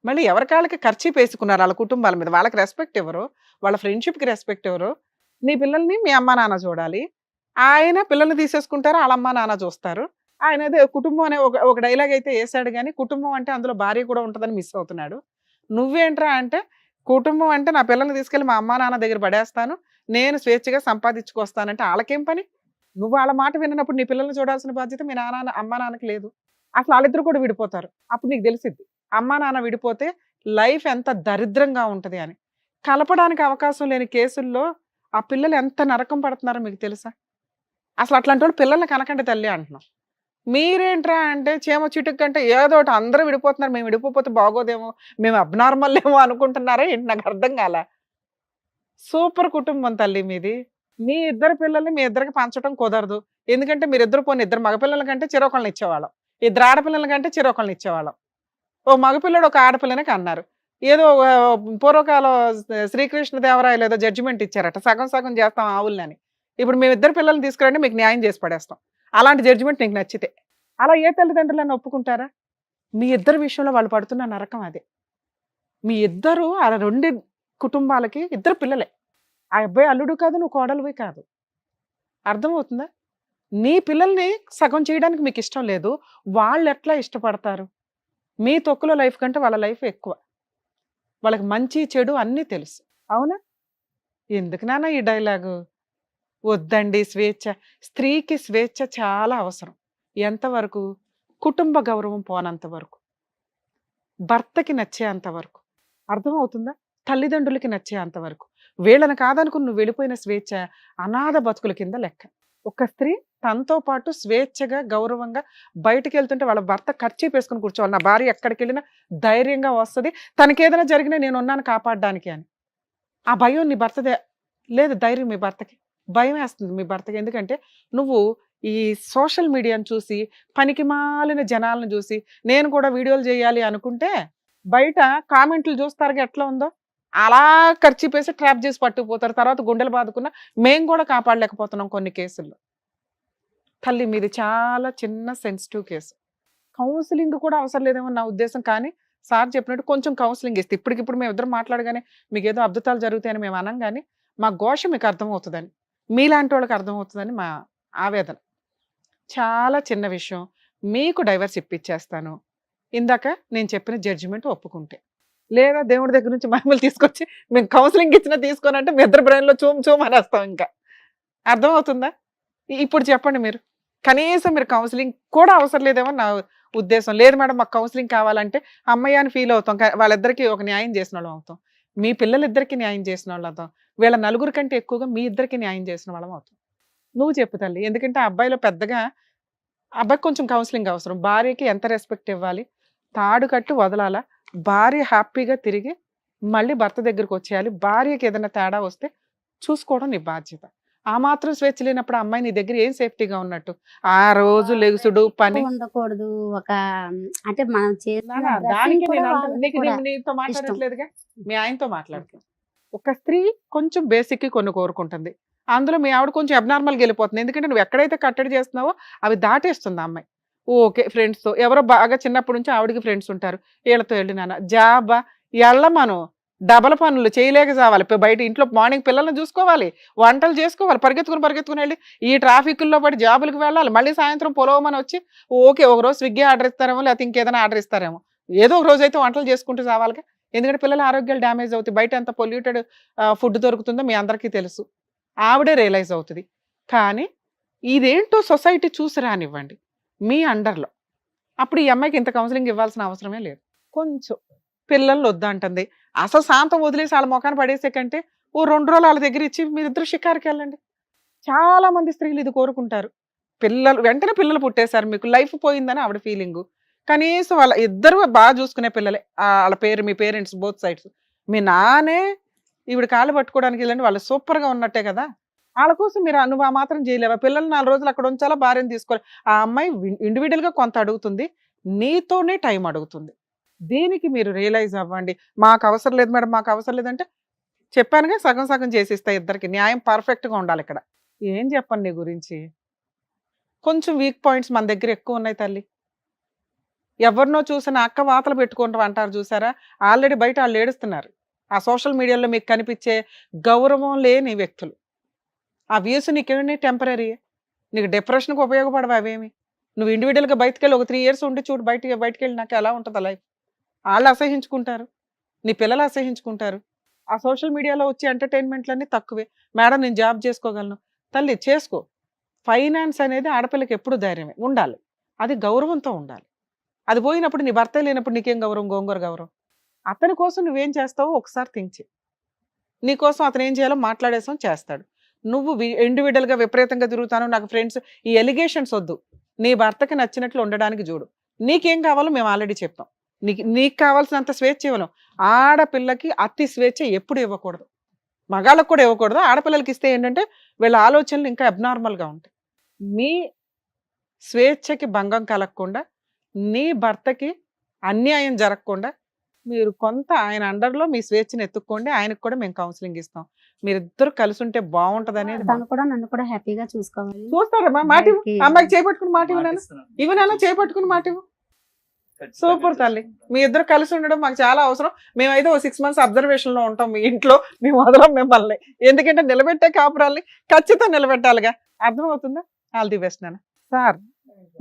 మళ్ళీ ఎవరికాళ్ళకి ఖర్చు వేసుకున్నారు వాళ్ళ కుటుంబాల మీద. వాళ్ళకి రెస్పెక్ట్ ఎవరు? వాళ్ళ ఫ్రెండ్షిప్కి రెస్పెక్ట్ ఎవరు? నీ పిల్లల్ని మీ అమ్మ నాన్న చూడాలి, ఆయన పిల్లల్ని తీసేసుకుంటారు, వాళ్ళ అమ్మ నాన్న చూస్తారు. ఆయన అదే కుటుంబం అనే ఒక డైలాగ్ అయితే వేసాడు, కానీ కుటుంబం అంటే అందులో భార్య కూడా ఉంటుందని మిస్ అవుతున్నాడు. నువ్వేంట్రా అంటే కుటుంబం అంటే నా పిల్లల్ని తీసుకెళ్ళి మా అమ్మ నాన్న దగ్గర పడేస్తాను, నేను స్వేచ్ఛగా సంపాదించుకొస్తానంటే వాళ్ళకేం పని? నువ్వు వాళ్ళ మాట విన్నప్పుడు నీ పిల్లల్ని చూడాల్సిన బాధ్యత మీ అమ్మ నాన్నకి లేదు. అసలు వాళ్ళిద్దరు కూడా విడిపోతారు. అప్పుడు నీకు తెలిసిద్ది అమ్మ నాన్న విడిపోతే లైఫ్ ఎంత దరిద్రంగా ఉంటది అని. కలపడానికి అవకాశం లేని కేసుల్లో ఆ పిల్లలు ఎంత నరకం పడుతున్నారో మీకు తెలుసా? అసలు అట్లాంటి వాళ్ళు పిల్లల్ని కనకండి తల్లి అంటున్నాం. మీరేంట్రా అంటే చీమ చిటుక్ అంటే ఏదో ఒకటి అందరూ విడిపోతున్నారు, మేము విడిపోతే బాగోదేమో, మేము అబ్నార్మల్ ఏమో అనుకుంటున్నారా ఏంటి? నాకు అర్థం కాల. సూపర్ కుటుంబం తల్లి మీది. మీ ఇద్దరు పిల్లల్ని మీ ఇద్దరికి పంచడం కుదరదు. ఎందుకంటే మీరిద్దరు పోనీ ఇద్దరు మగపిల్లల కంటే చిరొకళ్ళని ఇచ్చేవాళ్ళం, ఇద్దరు ఆడపిల్లల కంటే చిరొకళ్ళని ఇచ్చేవాళ్ళం. ఓ మగపిల్లడు ఒక ఆడపిల్లని కన్నారు. ఏదో పూర్వకాలం శ్రీకృష్ణదేవరాయలు ఏదో జడ్జిమెంట్ ఇచ్చారట, సగం సగం చేస్తాం ఆవులని. ఇప్పుడు మేమిద్దరు పిల్లల్ని తీసుకురండి మీకు న్యాయం చేసి పడేస్తాం. అలాంటి జడ్జిమెంట్ నీకు నచ్చితే అలా ఏ తల్లిదండ్రులను ఒప్పుకుంటారా? మీ ఇద్దరు విషయంలో వాళ్ళు పడుతున్న నరకం అదే. మీ ఇద్దరు ఆ రెండు కుటుంబాలకి ఇద్దరు పిల్లలే. ఆ అబ్బాయి అల్లుడు కాదు, నువ్వు కోడలువి కాదు. అర్థమవుతుందా? నీ పిల్లల్ని సగం చేయడానికి మీకు ఇష్టం లేదు, వాళ్ళు ఎట్లా ఇష్టపడతారు? మీ తొక్కులో లైఫ్ కంటే వాళ్ళ లైఫ్ ఎక్కువ. వాళ్ళకి మంచి చెడు అన్నీ తెలుసు. అవునా? ఎందుకు నాన్న ఈ డైలాగు? వద్దండి స్వేచ్ఛ. స్త్రీకి స్వేచ్ఛ చాలా అవసరం. ఎంతవరకు? కుటుంబ గౌరవం పోనంత వరకు, భర్తకి నచ్చేంత వరకు. అర్థమవుతుందా? తల్లిదండ్రులకి నచ్చేంత వరకు. వీళ్ళని కాదనుకుని నువ్వు వెళ్ళిపోయిన స్వేచ్ఛ అనాథ బతుకుల కింద లెక్క. ఒక స్త్రీ తనతో పాటు స్వేచ్ఛగా గౌరవంగా బయటికి వెళ్తుంటే వాళ్ళ భర్త ఖర్చు వేసుకుని కూర్చోవాలి. నా భార్య ఎక్కడికి వెళ్ళినా ధైర్యంగా వస్తుంది, తనకి ఏదైనా జరిగినా నేను ఉన్నాను కాపాడడానికి అని. ఆ భయం నీ భర్తదే లేదు, ధైర్యం మీ భర్తకి. భయం వేస్తుంది మీ భర్తకి. ఎందుకంటే నువ్వు ఈ సోషల్ మీడియాను చూసి, పనికి మాలిన జనాలను చూసి నేను కూడా వీడియోలు చేయాలి అనుకుంటే బయట కామెంట్లు చూస్తారుగా ఎట్లా ఉందో, అలా ఖర్చు వేసి ట్రాప్ చేసి పట్టుకుపోతారు. తర్వాత గుండెలు బాదుకున్నా మేము కూడా కాపాడలేకపోతున్నాం కొన్ని కేసుల్లో. తల్లి మీది చాలా చిన్న సెన్సిటివ్ కేసు. కౌన్సిలింగ్ కూడా అవసరం లేదేమో నా ఉద్దేశం. కానీ సార్ చెప్పినట్టు కొంచెం కౌన్సిలింగ్ ఇస్తే ఇప్పటికిప్పుడు మేము ఇద్దరు మాట్లాడగానే మీకు ఏదో అద్భుతాలు జరుగుతాయని మేము అనం, కానీ మా ఘోష మీకు అర్థమవుతుందని, మీలాంటి వాళ్ళకి అర్థమవుతుందని మా ఆవేదన. చాలా చిన్న విషయం, మీకు డైవర్స్ ఇప్పించేస్తాను ఇందాక నేను చెప్పిన జడ్జిమెంట్ ఒప్పుకుంటే. లేదా దేవుడి దగ్గర నుంచి మహిమలు తీసుకొచ్చి మేము కౌన్సిలింగ్ ఇచ్చినా తీసుకోనంటే మీ ఇద్దరు బ్రెయిన్లో చూమ్ చూమ్ అనేస్తాం. ఇంకా అర్థమవుతుందా? ఇప్పుడు చెప్పండి మీరు. కనీసం మీరు కౌన్సిలింగ్ కూడా అవసరం లేదేమో నా ఉద్దేశం. లేదు మేడం మాకు కౌన్సిలింగ్ కావాలంటే అమ్మయ్య అని ఫీల్ అవుతాం, వాళ్ళిద్దరికి ఒక న్యాయం చేసిన వాళ్ళం అవుతాం, మీ పిల్లలిద్దరికి న్యాయం చేసిన వాళ్ళు అవుతాం, వీళ్ళ నలుగురు కంటే ఎక్కువగా మీ ఇద్దరికి న్యాయం చేసిన వాళ్ళం అవుతాం. నువ్వు చెప్పు తల్లి. ఎందుకంటే ఆ అబ్బాయిలో పెద్దగా, అబ్బాయికి కొంచెం కౌన్సిలింగ్ అవసరం. భార్యకి ఎంత రెస్పెక్ట్ ఇవ్వాలి, తాడు కట్టి వదలాలా, భార్య హ్యాపీగా తిరిగి మళ్ళీ భర్త దగ్గరికి వచ్చేయాలి. భార్యకి ఏదైనా తేడా వస్తే చూసుకోవడం నీ బాధ్యత. ఆ మాత్రం స్వేచ్ఛ లేనప్పుడు అమ్మాయి నీ దగ్గర ఏం సేఫ్టీగా ఉన్నట్టు? ఆ రోజు లెగుసుడు పని ఉండకూడదు. ఒక అంటే మనం చేసిన దానికి dressing కూడా నేను వాళ్ళకి నీకు కూడా నీతో మాట్లాడట్లేదుగా, మీ ఆయనతో మాట్లాడుతుంది. ఒక స్త్రీ కొంచెం బేసిక్ కొన్ని కోరుకుంటుంది, అందులో మీ ఆవిడ కొంచెం అబ్నార్మల్గా వెళ్ళిపోతుంది. ఎందుకంటే నువ్వు ఎక్కడైతే కట్టడి చేస్తున్నావో అవి దాటేస్తుంది ఆ అమ్మాయి. ఓకే ఫ్రెండ్స్తో ఎవరో బాగా చిన్నప్పటి నుంచి ఆవిడకి ఫ్రెండ్స్ ఉంటారు, వీళ్ళతో వెళ్ళినాన జాబా ఎళ్ళమను, డబల్ పనులు చేయలేక చావాలి. బయట ఇంట్లో మార్నింగ్ పిల్లల్ని చూసుకోవాలి, వంటలు చేసుకోవాలి, పరిగెత్తుకుని వెళ్ళి ఈ ట్రాఫిక్లో పడి జాబులకు వెళ్ళాలి, మళ్ళీ సాయంత్రం పొలవమని వచ్చి ఓకే ఒకరోజు స్విగ్గీ ఆర్డర్ ఇస్తారేమో, లేకపోతే ఇంకేదైనా ఆర్డర్ ఇస్తారేమో, ఏదో ఒక రోజు అయితే వంటలు చేసుకుంటూ చావాలిగా. ఎందుకంటే పిల్లల ఆరోగ్యాలు డ్యామేజ్ అవుతాయి. బయట ఎంత పొల్యూటెడ్ ఫుడ్ దొరుకుతుందో మీ అందరికీ తెలుసు, ఆవిడే రియలైజ్ అవుతుంది. కానీ ఇదేంటో సొసైటీ చూసి రానివ్వండి మీ అండర్లో. అప్పుడు ఈ అమ్మాయికి ఇంత కౌన్సిలింగ్ ఇవ్వాల్సిన అవసరమే లేదు. కొంచెం పిల్లల్ని వద్దంటుంది, అసలు శాంతం వదిలేసి వాళ్ళ ముఖాన్ని పడేసే కంటే ఓ 2 రోజులు వాళ్ళ దగ్గర ఇచ్చి మీరిద్దరు షికారుకి వెళ్ళండి. చాలా మంది స్త్రీలు ఇది కోరుకుంటారు. పిల్లలు వెంటనే పిల్లలు పుట్టేశారు, మీకు లైఫ్ పోయిందని ఆవిడ ఫీలింగు. కనీసం వాళ్ళ ఇద్దరు బాగా చూసుకునే పిల్లలే, వాళ్ళ పేరు మీ పేరెంట్స్ బోత్ సైడ్స్. మీ నానే ఈవిడ కాళ్ళు పట్టుకోవడానికి వెళ్ళండి, వాళ్ళు సూపర్గా ఉన్నట్టే కదా. వాళ్ళ కోసం మీరు నువ్వు ఆ మాత్రం చేయలేవా? పిల్లలు 4 రోజులు అక్కడ ఉంచాలా, భార్యను తీసుకోవాలి. ఆ అమ్మాయి ఇండివిజువల్గా కొంత అడుగుతుంది, నీతోనే టైం అడుగుతుంది. దీనికి మీరు రియలైజ్ అవ్వండి. మాకు అవసరం లేదు మేడం, మాకు అవసరం లేదంటే చెప్పానుగా సగం సగం చేసిస్తా. ఇద్దరికి న్యాయం పర్ఫెక్ట్గా ఉండాలి ఇక్కడ. ఏం చెప్పండి నీ గురించి? కొంచెం వీక్ పాయింట్స్ మన దగ్గర ఎక్కువ ఉన్నాయి తల్లి. ఎవరినో చూసిన అక్క వాతలు పెట్టుకుంటాం అంటారు చూసారా, ఆల్రెడీ బయట వాళ్ళు ఏడుస్తున్నారు. ఆ సోషల్ మీడియాలో మీకు కనిపించే గౌరవం లేని వ్యక్తులు. ఆ వ్యూస్ నీకేమి టెంపరీ, నీకు డిప్రెషన్కి ఉపయోగపడవు అవేమి. నువ్వు ఇండివిజువల్గా బయటకు వెళ్ళి ఒక 3 years ఉండి చూడు, బయటికి వెళ్ళి నాకు ఎలా ఉంటుంది లైఫ్. వాళ్ళు అసహించుకుంటారు, నీ పిల్లలు అసహించుకుంటారు. ఆ సోషల్ మీడియాలో వచ్చే ఎంటర్టైన్మెంట్లన్నీ తక్కువే. మేడం నేను జాబ్ చేసుకోగలను, తల్లి చేసుకో, ఫైనాన్స్ అనేది ఆడపిల్లకి ఎప్పుడు ధైర్యమే ఉండాలి, అది గౌరవంతో ఉండాలి. అది పోయినప్పుడు నీ భర్త లేనప్పుడు నీకేం గౌరవం, గోంగూర గౌరవం. అతని కోసం నువ్వేం చేస్తావో ఒకసారి థింక్ చేయి. నీ కోసం అతను ఏం చేయాలో మాట్లాడేసాం చేస్తాడు. నువ్వు ఇండివిజువల్గా విపరీతంగా తిరుగుతాను, నాకు ఫ్రెండ్స్, ఈ ఎలిగేషన్స్ వద్దు. నీ భర్తకి నచ్చినట్లు ఉండడానికి చూడు. నీకేం కావాలో మేము ఆల్రెడీ చెప్పాం. నీకు కావాల్సినంత స్వేచ్ఛ ఇవ్వను. ఆడపిల్లకి అతి స్వేచ్ఛ ఎప్పుడు ఇవ్వకూడదు, మగాళ్ళకు కూడా ఇవ్వకూడదు. ఆడపిల్లలకి ఇస్తే ఏంటంటే వీళ్ళ ఆలోచనలు ఇంకా అబ్నార్మల్గా ఉంటాయి. మీ స్వేచ్ఛకి భంగం కలగకుండా, నీ భర్తకి అన్యాయం జరగకుండా మీరు కొంత ఆయన అండర్లో మీ స్వేచ్ఛను ఎత్తుక్కోండి. ఆయనకు కూడా మేము కౌన్సిలింగ్ ఇస్తాం. మీరిద్దరు కలిసి ఉంటే బాగుంటది అనేది. తను కూడా నన్ను కూడా హ్యాపీగా చూసుకోవాలి. చూస్తారమ్మా, మాట ఇవ్వు. అమ్మాయికి చేపట్టుకుని మాట ఇవ్వనాను, ఇవ్వనాను చేపట్టుకుని మాట ఇవ్వు. సూపర్ తల్లి, మీ ఇద్దరు కలిసి ఉండడం మాకు చాలా అవసరం. మేమైతే ఓ 6 months అబ్జర్వేషన్ లో ఉంటాం మీ ఇంట్లో. మేము వదలం మిమ్మల్ని, ఎందుకంటే నిలబెట్టే కాపురాల్ని ఖచ్చితంగా నిలబెట్టాలిగా. అర్థమవుతుందా? ఆల్ ది బెస్ట్ నాన్న. సార్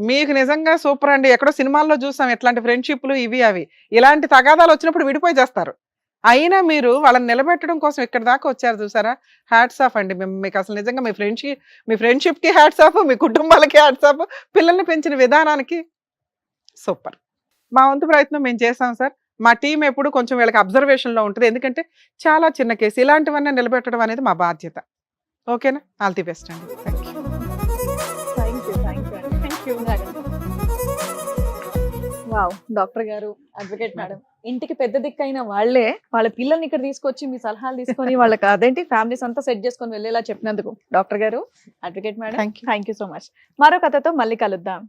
మీకు నిజంగా సూపర్ అండి. ఎక్కడో సినిమాల్లో చూసాం ఇట్లాంటి ఫ్రెండ్షిప్లు ఇవి అవి. ఇలాంటి తగాదాలు వచ్చినప్పుడు విడిపోయి చేస్తారు. అయినా మీరు వాళ్ళని నిలబెట్టడం కోసం ఇక్కడ దాకా వచ్చారు చూసారా, హ్యాట్స్ ఆఫ్ అండి. మీకు అసలు నిజంగా మీ ఫ్రెండ్షిప్కి హ్యాట్స్ ఆఫ్, మీ కుటుంబాలకి హ్యాట్స్ ఆఫ్, పిల్లల్ని పెంచిన విధానానికి సూపర్. మా వంతు ప్రయత్నం మేము చేసాం సార్. మా టీం ఎప్పుడు కొంచెం వీళ్ళకి అబ్జర్వేషన్లో ఉంటుంది, ఎందుకంటే చాలా చిన్న కేసు. ఇలాంటివన్నీ నిలబెట్టడం అనేది మా బాధ్యత. ఓకేనా? ఆల్ ది బెస్ట్ అండి. వావ్, డాక్టర్ గారు, అడ్వకేట్ మేడం, ఇంటికి పెద్ద దిక్కైన వాళ్ళే వాళ్ళ పిల్లల్ని ఇక్కడ తీసుకొచ్చి మీ సలహాలు తీసుకొని వాళ్ళకి అదేంటి ఫ్యామిలీస్ అంతా సెట్ చేసుకొని వెళ్ళేలా చెప్పినందుకు డాక్టర్ గారు, advocate madam, thank you so much. మరో కథతో మళ్ళీ కలుద్దాం.